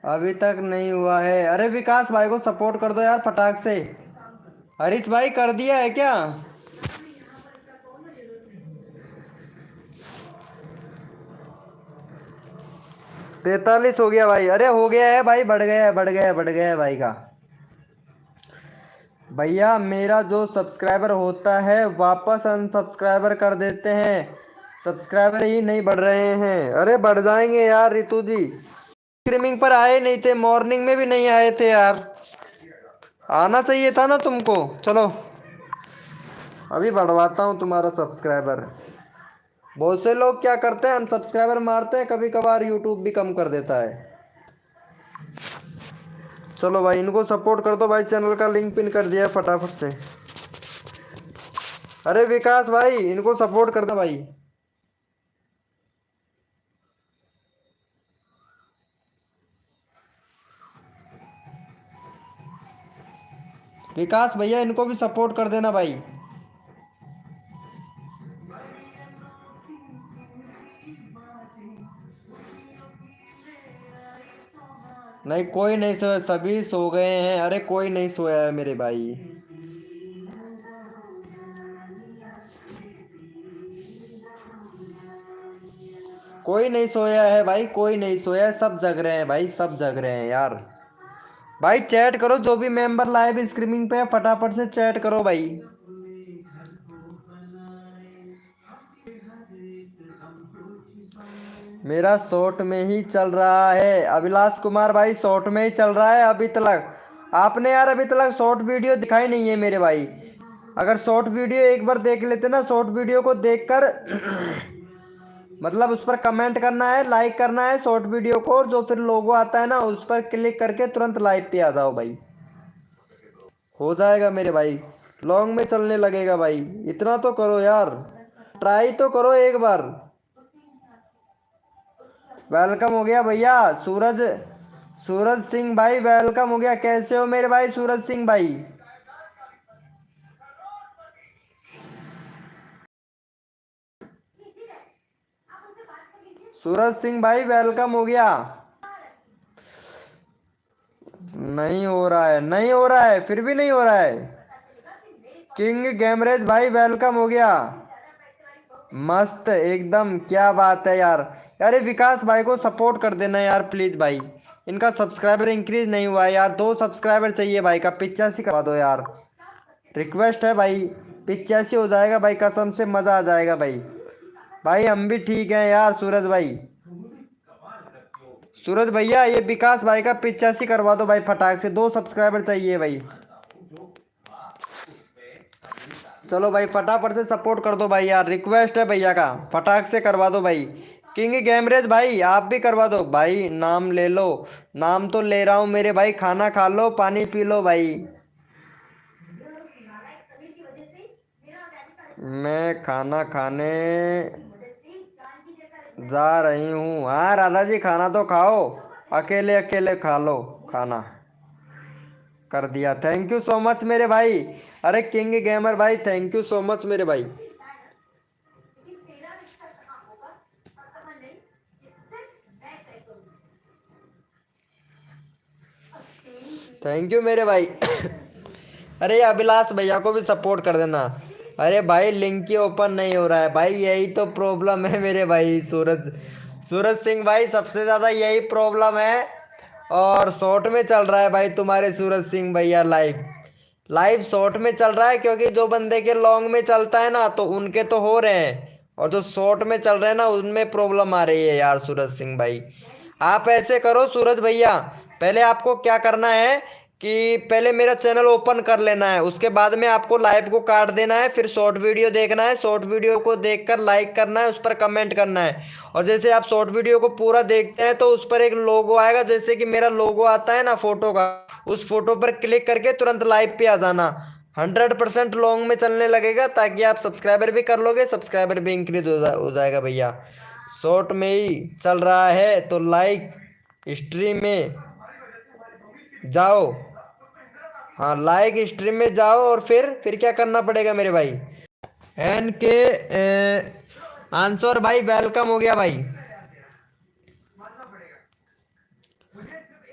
अभी तक नहीं हुआ है। अरे विकास भाई को सपोर्ट कर दो यार फटाक से। हरीश भाई कर दिया है क्या? 43 हो गया भाई। अरे हो गया है भाई, बढ़ गया है, बढ़ गया है, बढ़ गया है भाई का। भैया मेरा जो सब्सक्राइबर होता है वापस अनसब्सक्राइबर कर देते हैं, सब्सक्राइबर ही नहीं बढ़ रहे हैं। अरे बढ़ जाएंगे यार रितु जी। स्ट्रीमिंग पर आए नहीं थे, मॉर्निंग में भी नहीं आए थे यार, आना चाहिए था ना तुमको। चलो अभी बढ़वाता हूँ तुम्हारा सब्सक्राइबर। बहुत से लोग क्या करते हैं, अनसब्सक्राइबर मारते हैं, कभी कभार यूट्यूब भी कम कर देता है। चलो भाई इनको सपोर्ट कर दो भाई, चैनल का लिंक पिन कर दिया है फटाफट से। अरे विकास भाई इनको सपोर्ट कर दो भाई। विकास भैया इनको भी सपोर्ट कर देना भाई। नहीं कोई नहीं सोया, सभी सो गए हैं। अरे कोई नहीं सोया है मेरे भाई। कोई नहीं सोया है भाई, कोई नहीं सोया है, सब जग रहे हैं भाई, सब जग रहे हैं यार। भाई चैट करो, जो भी मेंबर लाइव स्ट्रीमिंग पे है फटाफट से चैट करो भाई। मेरा शॉर्ट में ही चल रहा है अभिलाष कुमार भाई, शॉर्ट में ही चल रहा है अभी तक। आपने यार अभी तक शॉर्ट वीडियो दिखाई नहीं है मेरे भाई। अगर शॉर्ट वीडियो एक बार देख लेते ना, शॉर्ट वीडियो को देखकर मतलब उस पर कमेंट करना है, लाइक करना है शॉर्ट वीडियो को, और जो फिर लोगो आता है ना उस पर क्लिक करके तुरंत लाइव पे आ जाओ भाई, हो जाएगा मेरे भाई। लॉन्ग में चलने लगेगा भाई, इतना तो करो यार, ट्राई तो करो एक बार। वेलकम हो गया भैया सूरज, सूरज सिंह भाई वेलकम हो गया। कैसे हो मेरे भाई सूरज सिंह भाई? सूरज सिंह भाई वेलकम हो गया। नहीं हो रहा है, नहीं हो रहा है, फिर भी नहीं हो रहा है। किंग गैमरेज भाई वेलकम हो गया। मस्त एकदम, क्या बात है यार। अरे विकास भाई को सपोर्ट कर देना यार प्लीज भाई, इनका सब्सक्राइबर इंक्रीज नहीं हुआ है यार। 2 सब्सक्राइबर चाहिए भाई का, 85 करवा दो यार, रिक्वेस्ट है भाई। 85 हो जाएगा भाई, कसम से मजा आ जाएगा भाई। भाई हम भी ठीक हैं यार सूरज भाई। सूरज भैया ये विकास भाई का 85 करवा दो भाई फटाक से, 2 सब्सक्राइबर चाहिए भाई। चलो भाई फटाफट से सपोर्ट कर दो भाई यार, रिक्वेस्ट है भैया का, फटाक से करवा दो भाई। किंग गैमरेज भाई आप भी करवा दो भाई, नाम ले लो। नाम तो ले रहा हूँ मेरे भाई, खाना खा लो, पानी पी लो भाई। मैं खाना खाने जा रही हूँ। हाँ राधा जी खाना तो खाओ, अकेले अकेले खा लो खाना। कर दिया, थैंक यू सो मच मेरे भाई। अरे किंग गेमर भाई थैंक यू सो मच मेरे भाई। थैंक यू मेरे भाई। अरे अभिलाष भैया को भी सपोर्ट कर देना। अरे भाई लिंक ही ओपन नहीं हो रहा है भाई, यही तो प्रॉब्लम है मेरे भाई। सूरज, सूरज सिंह भाई सबसे ज़्यादा यही प्रॉब्लम है। और शॉर्ट में चल रहा है भाई तुम्हारे सूरज सिंह भैया, लाइव लाइव शॉर्ट में चल रहा है, क्योंकि जो बंदे के लॉन्ग में चलता है ना तो उनके तो हो रहे हैं, और जो शॉर्ट में चल रहे हैं ना उनमें प्रॉब्लम आ रही है यार सूरज सिंह भाई। आप ऐसे करो सूरज भैया, पहले आपको क्या करना है कि पहले मेरा चैनल ओपन कर लेना है, उसके बाद में आपको लाइव को काट देना है, फिर शॉर्ट वीडियो देखना है, शॉर्ट वीडियो को देखकर लाइक करना है, उस पर कमेंट करना है। और जैसे आप शॉर्ट वीडियो को पूरा देखते हैं तो उस पर एक लोगो आएगा, जैसे कि मेरा लोगो आता है ना फोटो का, उस फोटो पर क्लिक करके तुरंत लाइव पे आ जाना। 100% लॉन्ग में चलने लगेगा, ताकि आप सब्सक्राइबर भी कर लोगे, सब्सक्राइबर भी इंक्रीज हो जाएगा भैया। शॉर्ट में ही चल रहा है तो लाइक स्ट्रीम में जाओ। हाँ, लाइक स्ट्रीम में जाओ और फिर क्या करना पड़ेगा मेरे भाई। एन के आंसर भाई वेलकम हो गया भाई,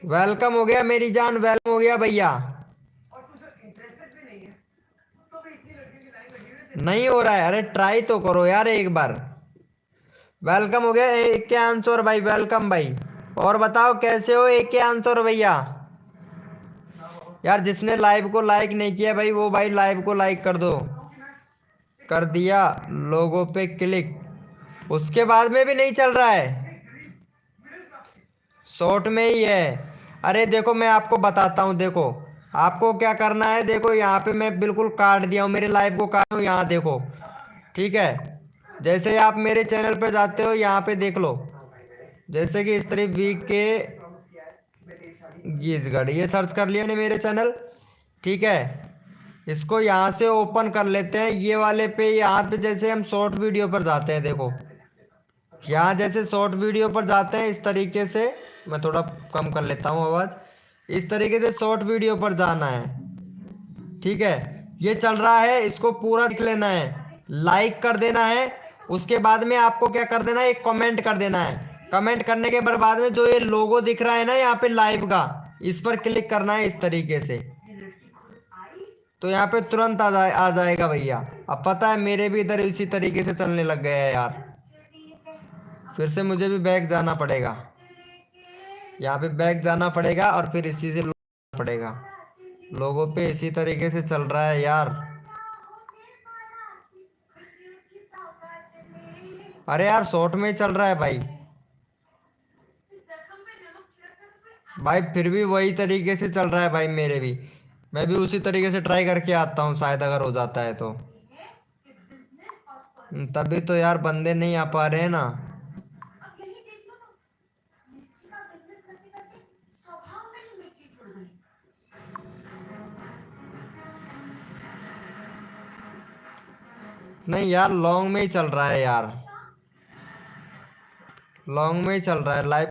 वेलकम हो गया मेरी जान, वेलकम हो गया भैया। नहीं हो रहा है, अरे ट्राई तो करो यार एक बार। वेलकम हो गया एक के आंसर भाई, वेलकम भाई। और बताओ कैसे हो एक के आंसर भैया। यार जिसने लाइव को लाइक नहीं किया भाई, वो भाई लाइव को लाइक कर दो। कर दिया, लोगों पे क्लिक, उसके बाद में भी नहीं चल रहा है, शॉर्ट में ही है। अरे देखो मैं आपको बताता हूँ, देखो आपको क्या करना है। देखो यहाँ पे मैं बिल्कुल काट दिया हूँ, मेरे लाइव को काट हूँ, यहाँ देखो, ठीक है। जैसे ही आप मेरे चैनल पर जाते हो, यहाँ पे देख लो, जैसे कि स्त्री वीक के गीसगढ़, ये सर्च कर लिया ने मेरे चैनल, ठीक है। इसको यहाँ से ओपन कर लेते हैं, ये वाले पे, यहाँ पे जैसे हम शॉर्ट वीडियो पर जाते हैं, देखो यहाँ जैसे शॉर्ट वीडियो पर जाते हैं इस तरीके से, मैं थोड़ा कम कर लेता हूँ आवाज़। इस तरीके से शॉर्ट वीडियो पर जाना है, ठीक है। ये चल रहा है, इसको पूरा देख लेना है, लाइक कर देना है। उसके बाद में आपको क्या कर देना है, एक कमेंट कर देना है। कमेंट करने के बाद में जो ये लोगो दिख रहा है ना यहाँ पे लाइव का, इस पर क्लिक करना है इस तरीके से, तो यहाँ पे तुरंत आ जाएगा भैया। अब पता है मेरे भी इधर इसी तरीके से चलने लग गया है यार, फिर से मुझे भी बैक जाना पड़ेगा, यहाँ पे बैक जाना पड़ेगा और फिर इसी से पड़ेगा। लोगों पे इसी तरीके से चल रहा है यार। अरे यार शॉर्ट में ही चल रहा है भाई, भाई फिर भी वही तरीके से चल रहा है भाई मेरे भी। मैं भी उसी तरीके से ट्राई करके आता हूँ, शायद अगर हो जाता है तो। तभी तो यार बंदे नहीं आ पा रहे हैं ना। नहीं यार लॉन्ग में ही चल रहा है यार, लॉन्ग में ही चल रहा है लाइव।